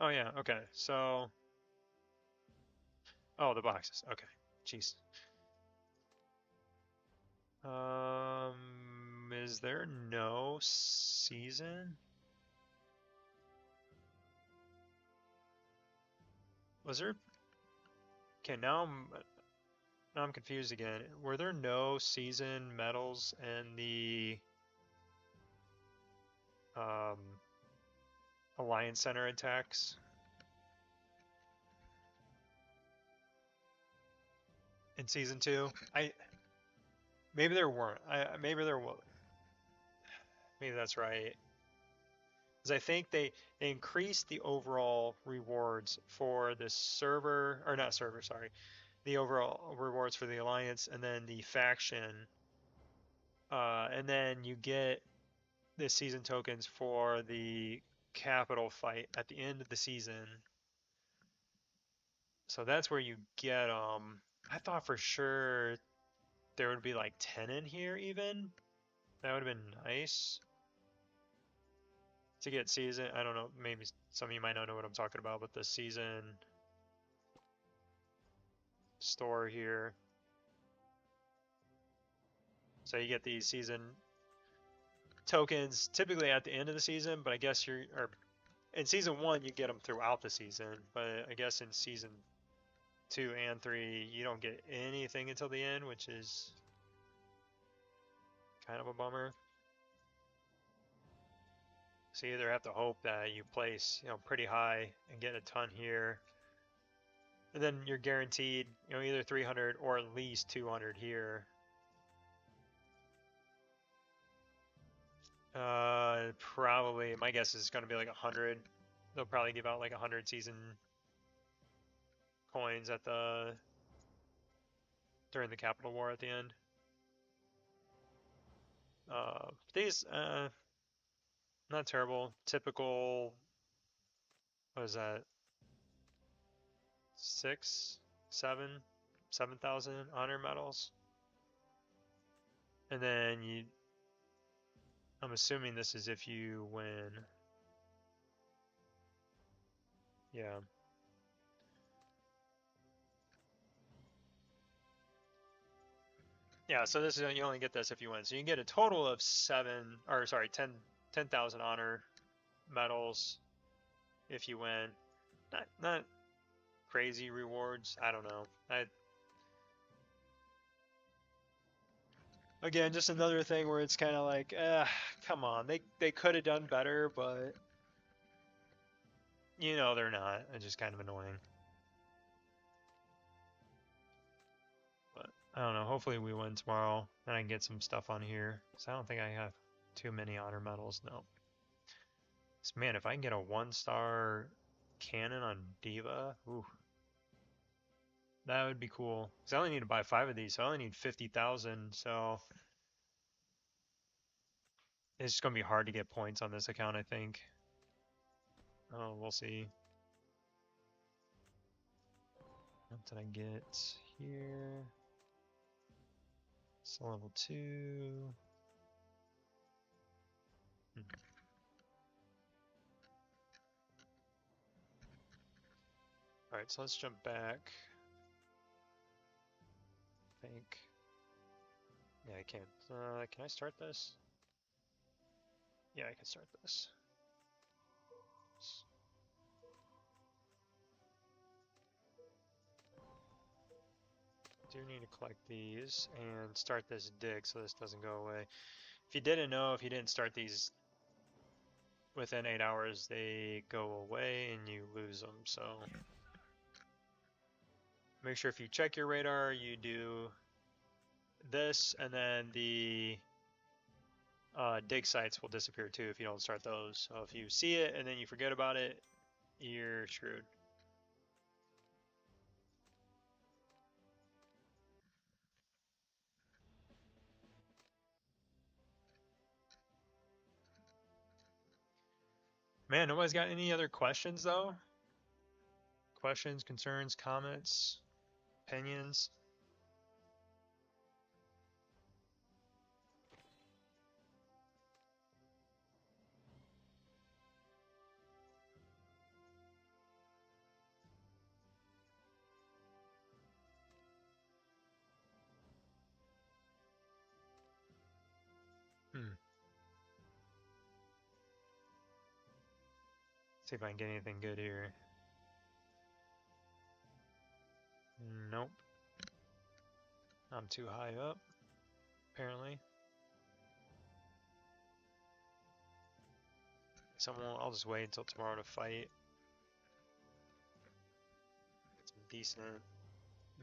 Oh yeah, okay. So, oh, the boxes. Okay. Jeez. Is there no season? Was there? Okay, now I'm confused again. Were there no season medals in the Alliance Center attacks? In season 2? Maybe there weren't. Maybe there was. Maybe that's right. Because I think they increased the overall rewards for the server, or not server, sorry, the overall rewards for the alliance, and then the faction, and then you get the season tokens for the capital fight at the end of the season. So that's where you get them. I thought for sure there would be like 10 in here even. That would have been nice to get season. I don't know, maybe some of you might not know what I'm talking about, but the season store here. So you get these season tokens typically at the end of the season, but I guess or in season 1 you get them throughout the season, but I guess in season 2 and 3 you don't get anything until the end, which is kind of a bummer. So you either have to hope that you place, pretty high and get a ton here, and then you're guaranteed, either 300 or at least 200 here. Probably, my guess is going to be like 100. They'll probably give out like 100 season coins during the Capital War at the end. These, not terrible. Typical, what is that? 7,000 honor medals. And then I'm assuming this is if you win. Yeah. Yeah, so this is, you only get this if you win. So you can get a total of 10,000 honor medals if you win. Not crazy rewards. I don't know. Again, just another thing where it's kind of like, come on. They could have done better, but they're not. It's just kind of annoying. But I don't know. Hopefully we win tomorrow and I can get some stuff on here. So I don't think I have too many honor medals. No. So, man, if I can get a 1-star cannon on Diva, ooh, that would be cool. Because I only need to buy 5 of these, so I only need 50,000. So it's just going to be hard to get points on this account, I think. Oh, we'll see. What did I get here? It's level 2. Alright, so let's jump back. I think. Yeah, I can't. Can I start this? Yeah, I can start this. Do need to collect these and start this dig so this doesn't go away. If you didn't know, if you didn't start these within 8 hours, they go away and you lose them. So make sure if you check your radar, you do this, and then the dig sites will disappear too if you don't start those. So if you see it and then you forget about it, you're screwed. Man, nobody's got any other questions though? Questions, concerns, comments, opinions? See if I can get anything good here. Nope. I'm too high up, apparently. I'll just wait until tomorrow to fight. Get some decent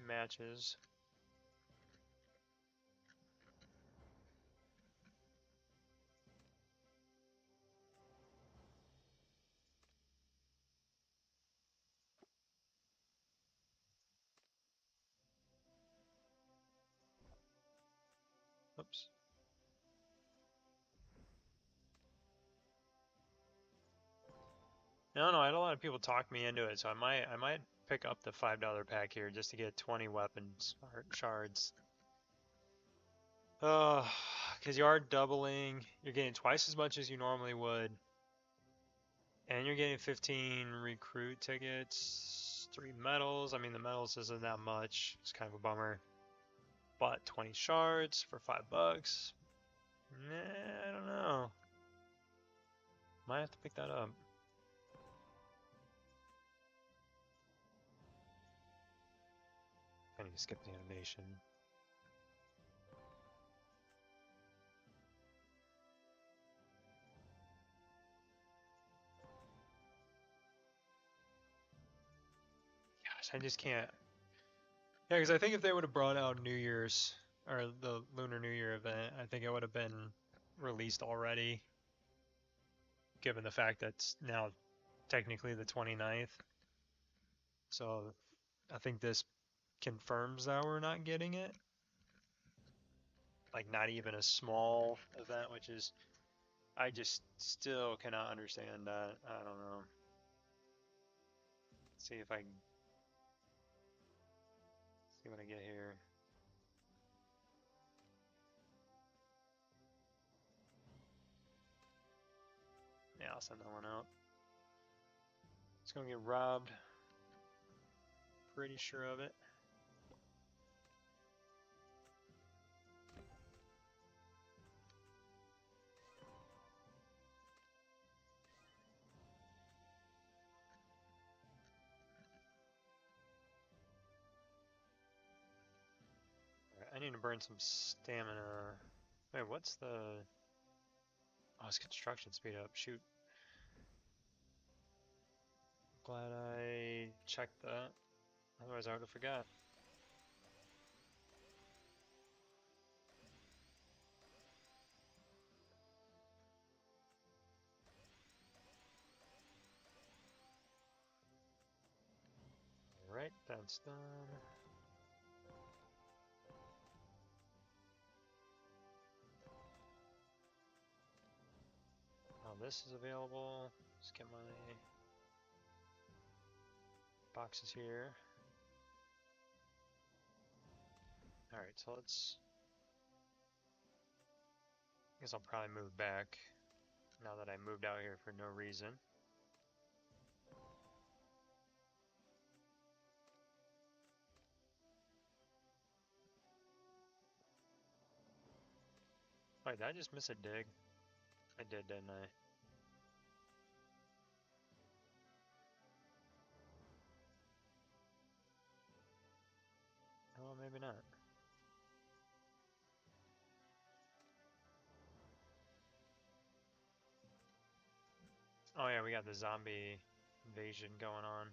matches. Oops. No, I had a lot of people talk me into it, so I might pick up the $5 pack here just to get 20 weapons shards. Because you are doubling, you're getting twice as much as you normally would. And you're getting 15 recruit tickets, 3 medals. I mean, the medals isn't that much. It's kind of a bummer. But 20 shards for $5. Nah, I don't know. Might have to pick that up. I need to skip the animation. Gosh, I just can't. Yeah, because I think if they would have brought out New Year's, or the Lunar New Year event, I think it would have been released already. Given the fact that it's now technically the 29th. So I think this confirms that we're not getting it. Like not even a small event, which is, I just still cannot understand that. I don't know. See if I can see what I get here. Yeah, I'll send that one out. It's gonna get robbed. Pretty sure of it. Alright, I need to burn some stamina. Wait, what's the... Oh, it's construction speed up. Shoot. Glad I checked that. Otherwise I would have forgot. Alright, that's done. Oh, this is available. Let's get my boxes here. Alright, so let's... I guess I'll probably move back now that I moved out here for no reason. Wait, did I just miss a dig? I did, didn't I? Oh, maybe not. Oh yeah, we got the zombie invasion going on.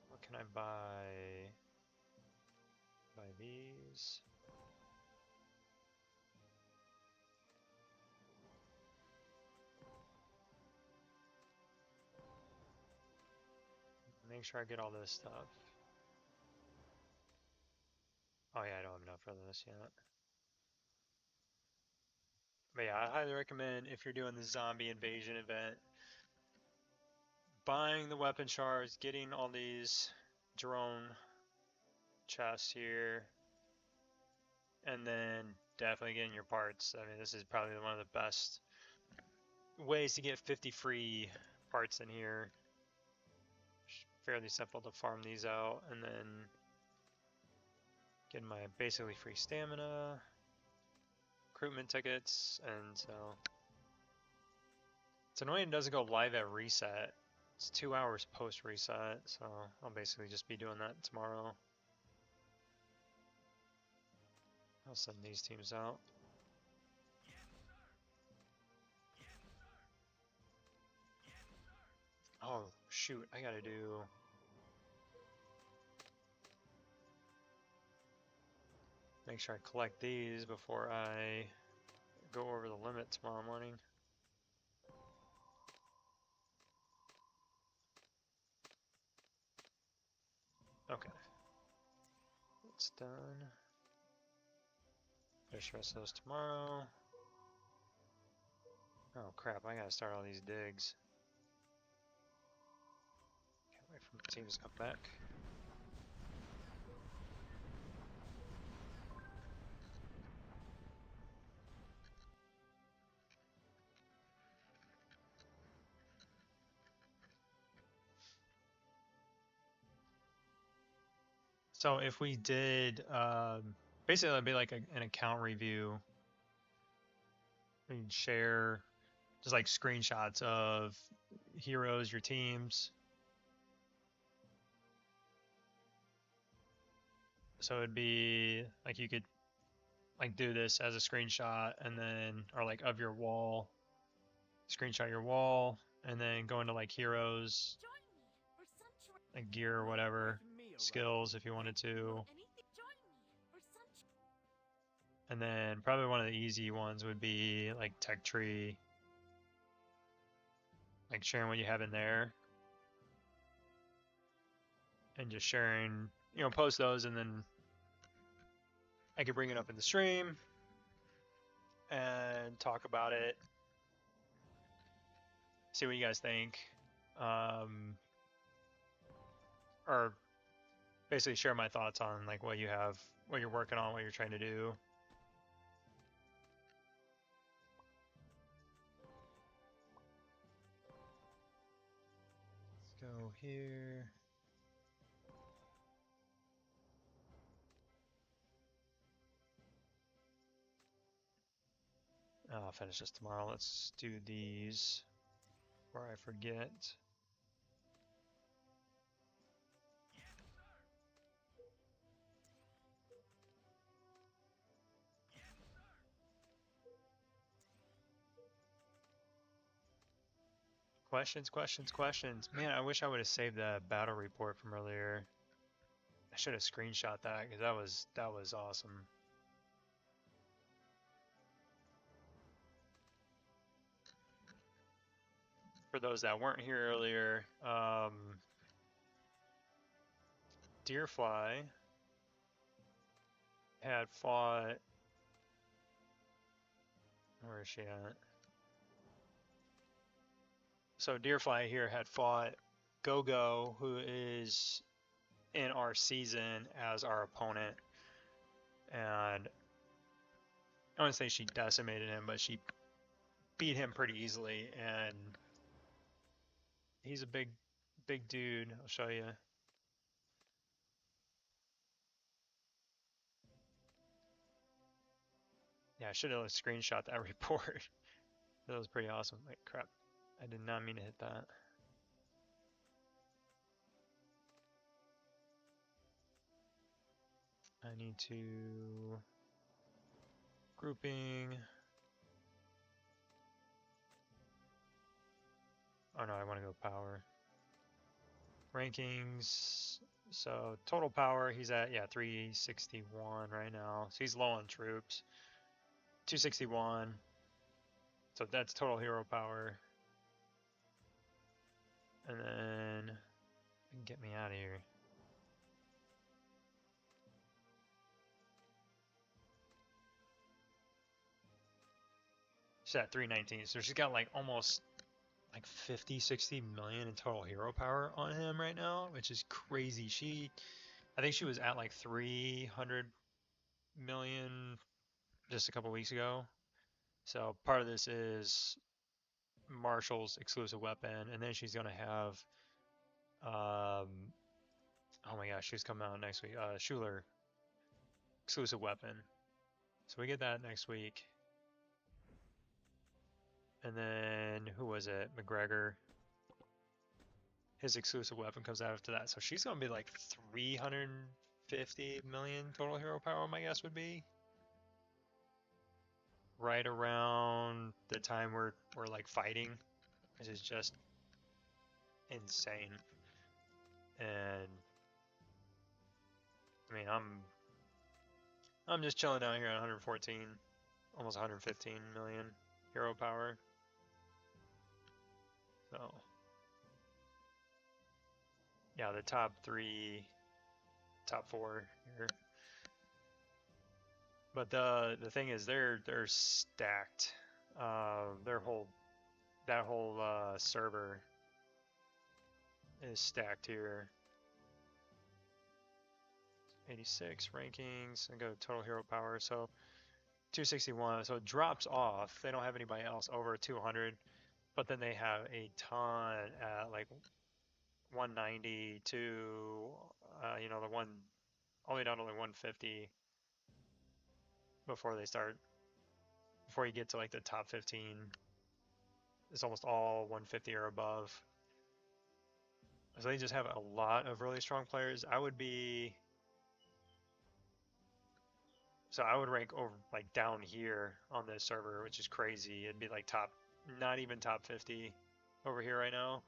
What can I buy? Buy these. Make sure I get all this stuff. Oh yeah, I don't have enough for this yet. But yeah, I highly recommend if you're doing the zombie invasion event, buying the weapon shards, getting all these drone chests here, and then definitely getting your parts. I mean, this is probably one of the best ways to get 50 free parts in here. Fairly simple to farm these out, and then get my basically free stamina, recruitment tickets, and so it's annoying it doesn't go live at reset. It's 2 hours post reset, so I'll basically just be doing that tomorrow. I'll send these teams out. Oh shoot, I gotta do... Make sure I collect these before I go over the limit tomorrow morning. Okay. It's done. Finish the rest of those tomorrow. Oh crap, I gotta start all these digs. Okay, Wait for the teams to come back. So if we did, basically it'd be like an account review. We'd share just like screenshots of heroes, your teams. So it'd be like you could like do this as a screenshot and then, or like of your wall, screenshot your wall, and then go into like heroes, Join me for some short like gear or whatever, Me, alright. skills if you wanted to. anything. Join me for some And then probably one of the easy ones would be like tech tree, like sharing what you have in there and just sharing, you know, post those, and then I could bring it up in the stream and talk about it, see what you guys think, or basically share my thoughts on like what you have, what you're working on, what you're trying to do. Let's go here. I'll finish this tomorrow. Let's do these before I forget. Questions, questions, questions. Man, I wish I would have saved that battle report from earlier. I should have screenshot that because that was awesome. For those that weren't here earlier, Deerfly had fought. Where is she at? So Deerfly here had fought Gogo, who is in our season as our opponent, and I wouldn't say she decimated him, but she beat him pretty easily, and he's a big dude. I'll show you. Yeah, I should have screenshot that report. That was pretty awesome. Like, crap. I did not mean to hit that. I need to... grouping. Oh no, I want to go power. Rankings. So total power, he's at, yeah, 361 right now. So he's low on troops. 261. So that's total hero power. And then get me out of here. She's at 319. So she's got like almost like 50, 60 million in total hero power on him right now, which is crazy. I think she was at like 300 million just a couple weeks ago. So part of this is Marshall's exclusive weapon, and then she's gonna have, oh my gosh, she's coming out next week. Schuler exclusive weapon. So we get that next week. And then who was it? McGregor. His exclusive weapon comes out after that. So she's gonna be like 350 million total hero power, my guess would be. Right around the time we're like fighting, which is just insane. And I mean, I'm just chilling down here at 114, almost 115 million hero power. So yeah, the top four here. But the thing is, they're stacked. That whole server is stacked here. 86 rankings, and go total hero power. So 261. So it drops off. They don't have anybody else over 200, but then they have a ton at like 190 to you know, the one all the way down to like 150 before they start. Before you get to like the top 15, it's almost all 150 or above. So they just have a lot of really strong players. I would rank over like down here on this server, which is crazy. It'd be like top, not even top 50 over here right now.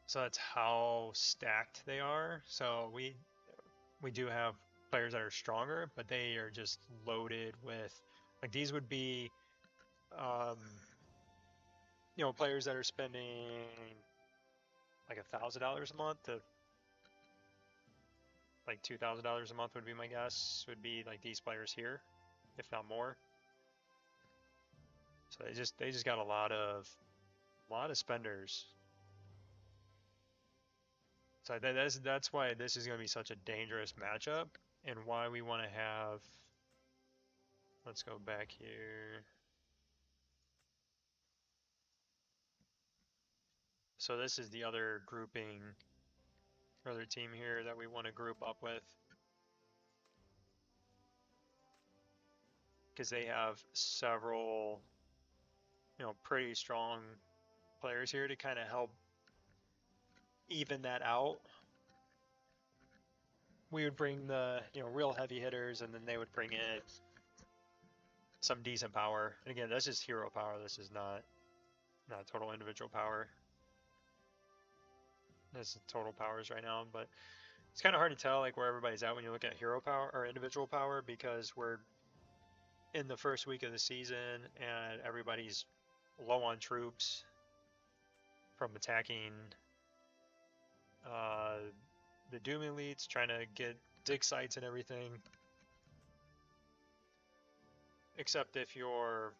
So that's how stacked they are. So we do have players that are stronger, but they are just loaded with, like, these would be you know, players that are spending like $1,000 a month to like $2,000 a month would be my guess, would be like these players here, if not more. So they just got a lot of spenders. So that's why this is going to be such a dangerous matchup, and why we want to have, let's go back here. So this is the other grouping, other team here that we want to group up with, because they have several, you know, pretty strong players here to kind of help even that out. We would bring the, you know, real heavy hitters, and then they would bring in some decent power. And again, that's just hero power. This is not total individual power. This is total powers right now, but it's kind of hard to tell like where everybody's at when you look at hero power or individual power, because we're in the first week of the season and everybody's low on troops from attacking the Doom elites, trying to get dig sites and everything. Except if you're,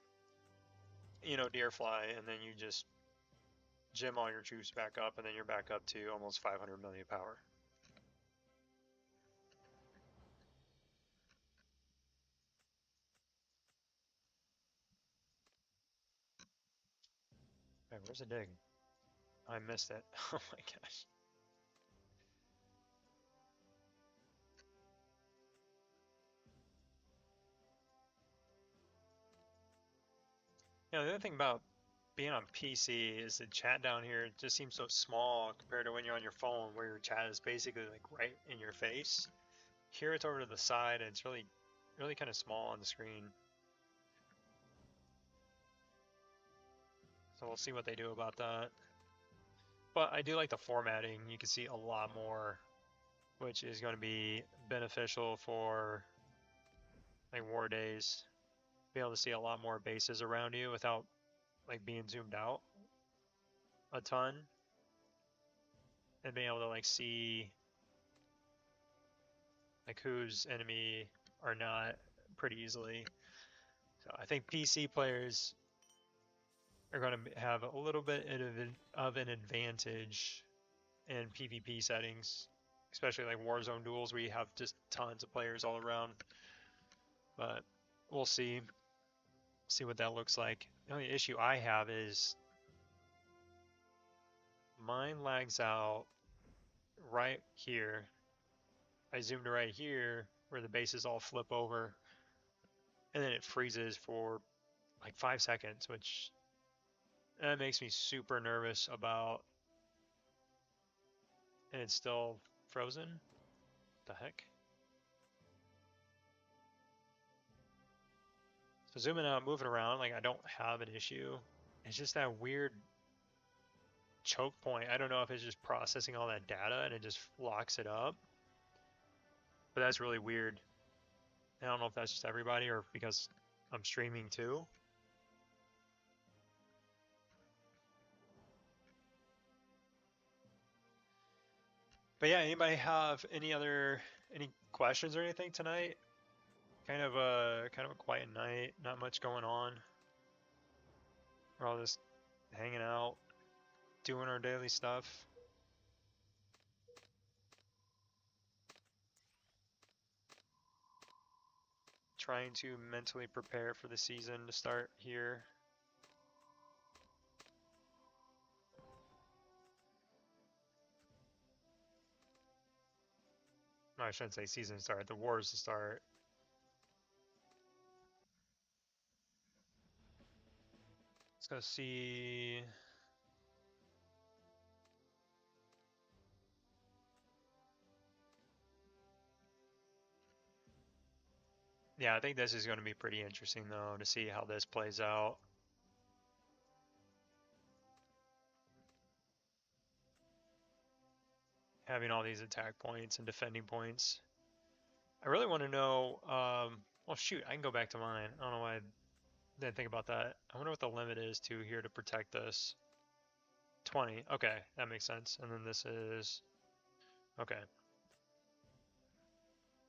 you know, Deerfly, and then you just gem all your troops back up, and then you're back up to almost 500 million power. Hey, where's the dig? I missed it. Oh my gosh. You know, the other thing about being on PC is the chat down here just seems so small compared to when you're on your phone, where your chat is basically like right in your face. Here it's over to the side, and it's really kind of small on the screen. So we'll see what they do about that. But I do like the formatting. You can see a lot more, which is going to be beneficial for like war days. Be able to see a lot more bases around you without like being zoomed out a ton, and being able to like see like who's enemy or not pretty easily. So I think PC players are going to have a little bit of an advantage in PvP settings, especially like Warzone duels where you have just tons of players all around. But we'll see what that looks like. The only issue I have is mine lags out right here. I zoomed right here where the bases all flip over, and then it freezes for like 5 seconds, which that makes me super nervous about. And it's still frozen? The heck? So zooming out, moving around, like I don't have an issue. It's just that weird choke point. I don't know if it's just processing all that data and it just locks it up. But that's really weird. I don't know if that's just everybody or because I'm streaming too. But yeah, anybody have any questions or anything tonight? Kind of a quiet night, not much going on. We're all just hanging out. doing our daily stuff. Trying to mentally prepare for the season to start here. No, I shouldn't say season start, the wars to start. Let's go see. Yeah, I think this is going to be pretty interesting though to see how this plays out. Having all these attack points and defending points. I really want to know, well shoot, I can go back to mine. I don't know why I didn't think about that. I wonder what the limit is to here to protect this. 20, okay, that makes sense. And then this is, okay.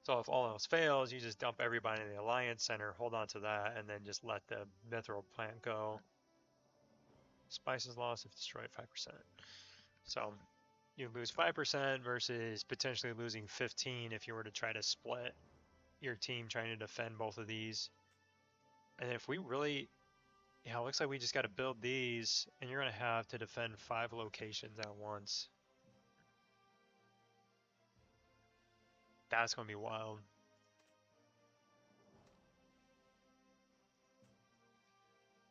So if all else fails, you just dump everybody in the Alliance Center, hold on to that, and then just let the Mithril plant go. Spices lost if destroyed 5%. So you lose 5% versus potentially losing 15 if you were to try to split your team trying to defend both of these. And if we really, yeah, it looks like we just got to build these, and you're going to have to defend 5 locations at once. That's going to be wild.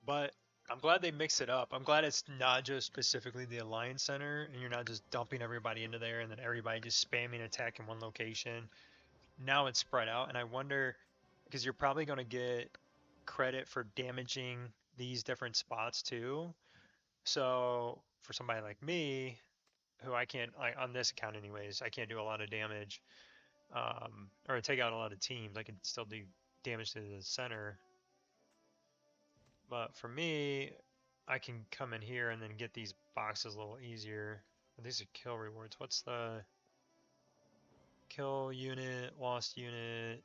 But I'm glad they mix it up. I'm glad it's not just specifically the Alliance Center, and you're not just dumping everybody into there and then everybody just spamming attack in one location. Now it's spread out, and I wonder, because you're probably going to get credit for damaging these different spots too. So for somebody like me, who I can't, like on this account anyways, I can't do a lot of damage, or take out a lot of teams. I can still do damage to the center. But for me, I can come in here and then get these boxes a little easier. These are kill rewards. What's the kill unit, lost unit,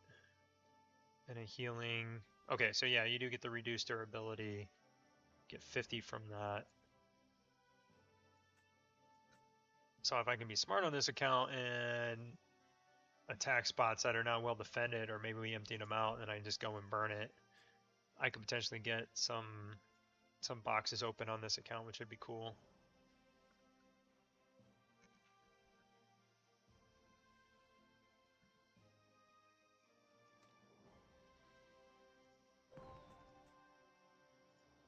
and a healing? Okay, so yeah, you do get the reduced durability. Get 50 from that. So if I can be smart on this account and attack spots that are not well defended, or maybe we emptied them out and I just go and burn it, I could potentially get some boxes open on this account, which would be cool.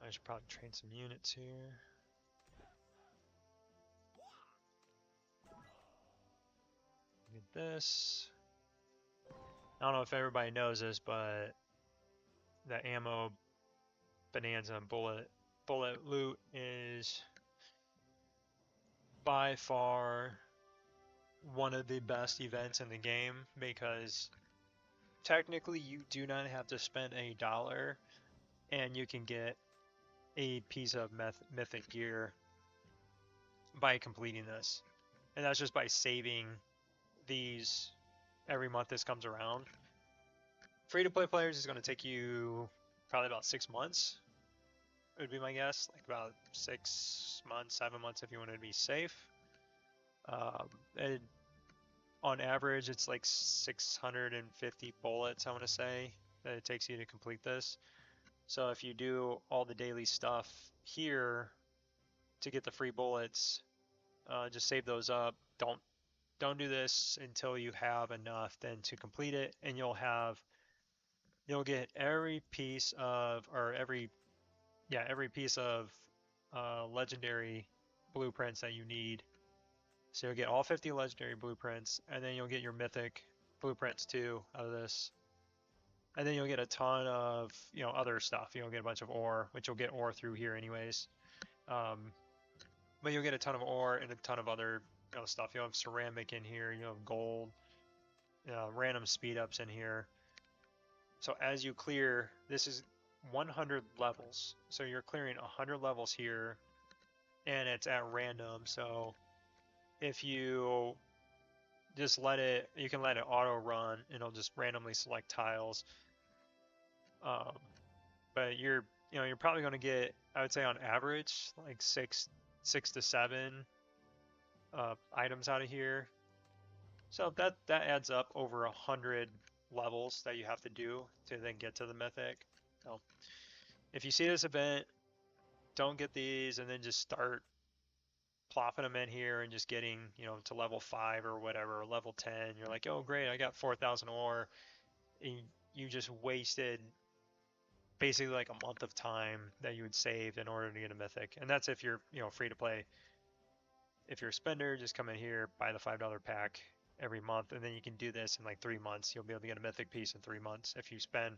I should probably train some units here. Get this. I don't know if everybody knows this, but the ammo bonanza and bullet loot is by far one of the best events in the game, because technically you do not have to spend $1 and you can get a piece of mythic gear by completing this, and that's just by saving these every month this comes around. Free to play players is going to take you probably about 6 months, would be my guess, like about 6 months, 7 months if you want to be safe. And on average, it's like 650 bullets, I want to say, that it takes you to complete this. So if you do all the daily stuff here to get the free bullets, just save those up. Don't do this until you have enough then to complete it, and you'll get every piece of, or every piece of legendary blueprints that you need. So you'll get all 50 legendary blueprints, and then you'll get your mythic blueprints too out of this. And then you'll get a ton of, other stuff. You'll get a bunch of ore, which you'll get ore through here anyways. But you'll get a ton of ore and a ton of other stuff. You'll have ceramic in here, you have gold, random speed ups in here. So as you clear, this is 100 levels. So you're clearing 100 levels here, and it's at random. So if you just you can let it auto run, and it'll just randomly select tiles. But you're probably going to get, I would say on average, like 6 6 to 7 items out of here. So that adds up over 100 levels that you have to do to then get to the mythic. So if you see this event, don't get these and then just start plopping them in here and just getting, you know, to level 5 or whatever, or level 10. You're like, oh great, I got 4,000 ore. And you just wasted basically like a month of time that you would save in order to get a mythic. And that's if you're, you know, free to play. If you're a spender, just come in here, buy the $5 pack every month, and then you can do this in like 3 months. You'll be able to get a mythic piece in 3 months if you spend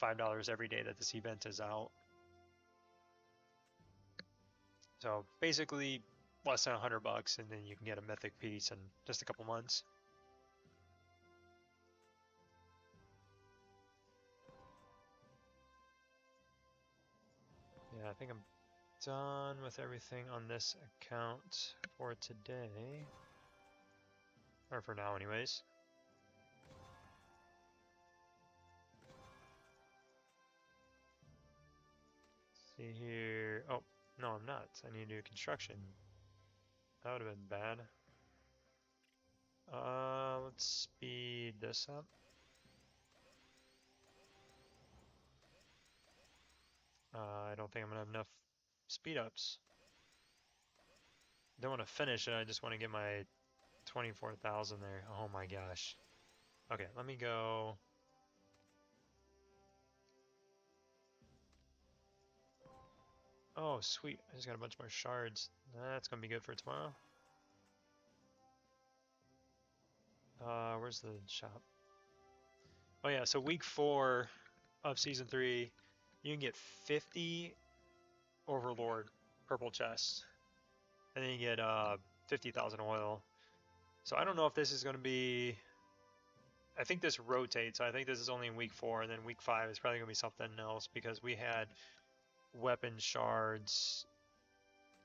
$5 every day that this event is out. So basically less than $100, and then you can get a mythic piece in just a couple months. Yeah, I think I'm done with everything on this account for today. Or for now anyways. See here. Oh, no, I'm not. I need to do construction. That would have been bad. Let's speed this up. I don't think I'm gonna have enough speed ups. Don't want to finish it, I just want to get my 24,000 there. Oh my gosh. Okay, let me go. Oh, sweet. I just got a bunch more shards. That's gonna be good for tomorrow. Where's the shop? Oh yeah, so week 4 of season 3, you can get 50 Overlord purple chests. And then you get 50,000 oil. So I don't know if this is going to be... I think this rotates. I think this is only in week 4, and then week 5 is probably going to be something else, because we had weapon shards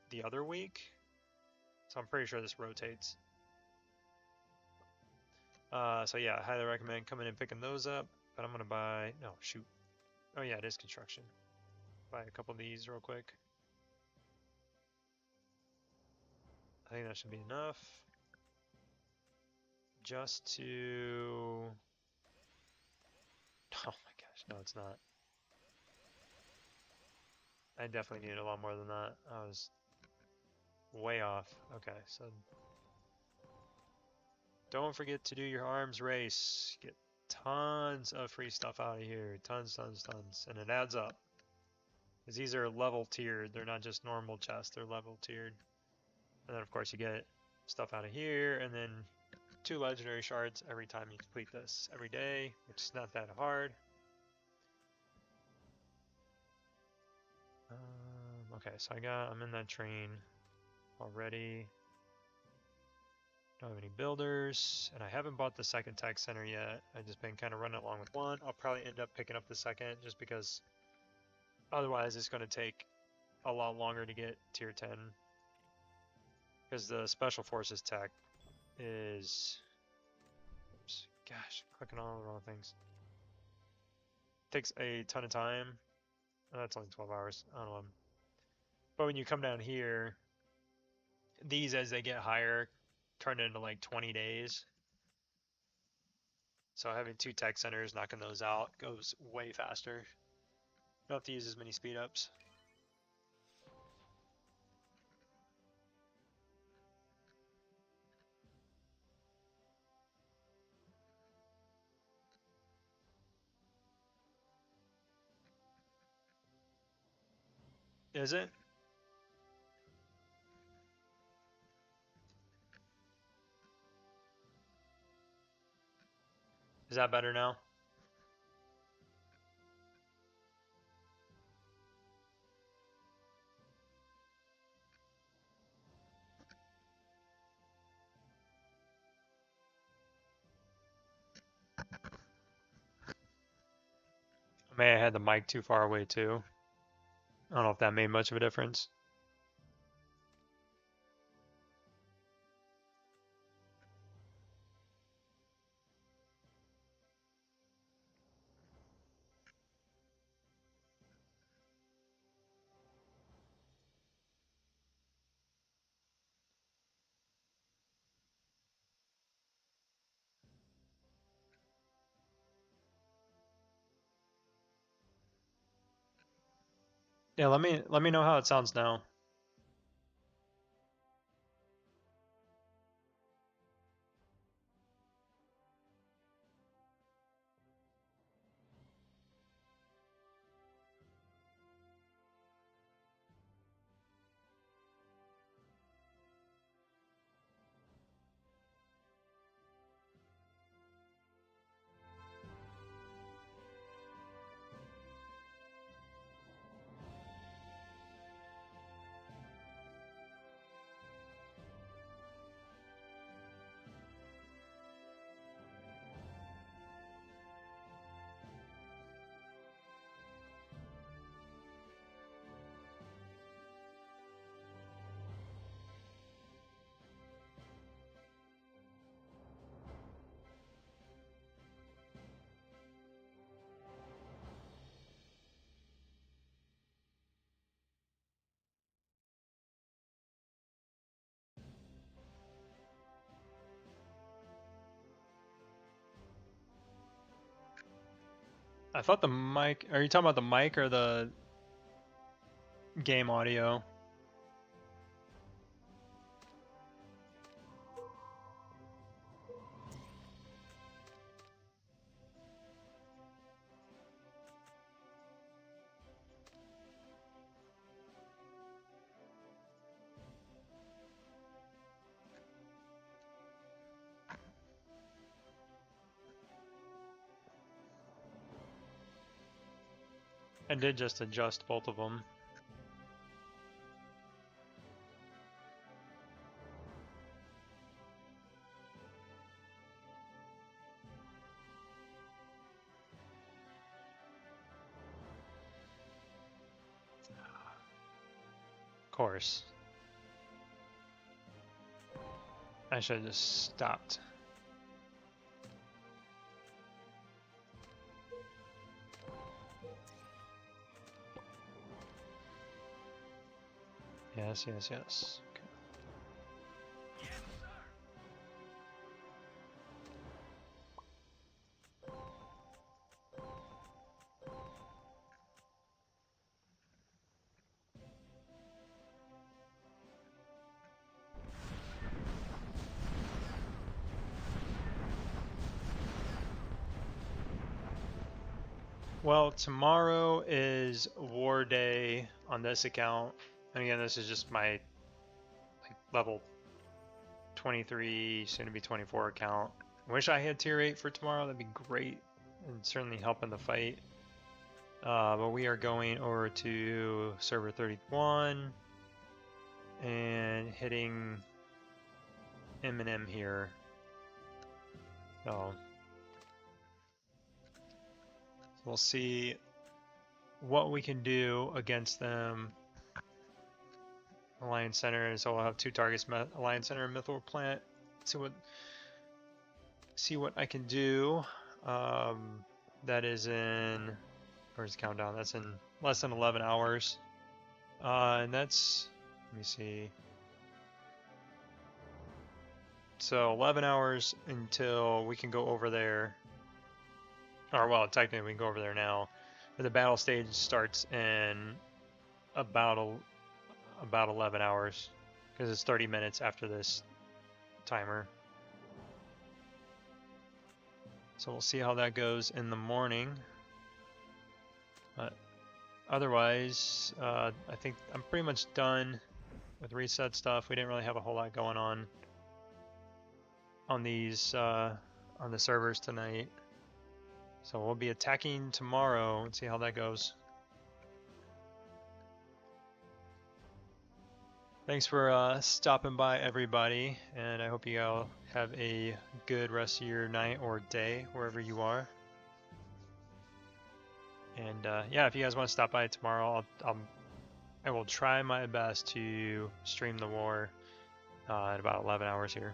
the other week. So I'm pretty sure this rotates. So yeah, I highly recommend coming and picking those up. But I'm going to buy... No, shoot. Oh yeah, it is construction. Buy a couple of these real quick. I think that should be enough. Just to... Oh my gosh, no it's not. I definitely needed a lot more than that. I was way off. Okay, so don't forget to do your arms race. Get tons of free stuff out of here. Tons. And it adds up. Because these are level tiered. They're not just normal chests. They're level tiered. And then of course you get stuff out of here. And then 2 legendary shards every time you complete this. Every day. Which is not that hard. Okay, so I'm in that train already. Don't have any builders, and I haven't bought the second tech center yet. I've just been kind of running along with one. I'll probably end up picking up the second, just because otherwise it's going to take a lot longer to get tier 10. Because the special forces tech is... Oops, gosh, clicking on all the wrong things. Takes a ton of time. Oh, that's only 12 hours. I don't know. But when you come down here, these as they get higher turn into like 20 days. So having 2 tech centers, knocking those out, goes way faster. Don't have to use as many speed ups. Is it? Is that better now? I may have had the mic too far away too. I don't know if that made much of a difference. Yeah, let me know how it sounds now. I thought the mic, are you talking about the mic or the game audio? I did just adjust both of them. Of course. I should have just stopped. Yes, yes, yes. Okay. Well, tomorrow is War Day on this account. And again, this is just my like, level 23, soon to be 24 account. I wish I had tier 8 for tomorrow. That'd be great and certainly help in the fight. But we are going over to server 31 and hitting M&M here. So we'll see what we can do against them. Alliance Center, so I'll have 2 targets, Alliance Center and Mythril Plant. See what I can do. That is in, where's the countdown? That's in less than 11 hours. And that's, let me see. So 11 hours until we can go over there. Or well, technically we can go over there now. But the battle stage starts in about 11 hours. Because it's 30 minutes after this timer. So we'll see how that goes in the morning. But otherwise, I think I'm pretty much done with reset stuff. We didn't really have a whole lot going on these on the servers tonight. So we'll be attacking tomorrow and see how that goes. Thanks for stopping by, everybody, and I hope you all have a good rest of your night or day wherever you are. And yeah, if you guys want to stop by tomorrow, I will try my best to stream the war at about 11 hours here.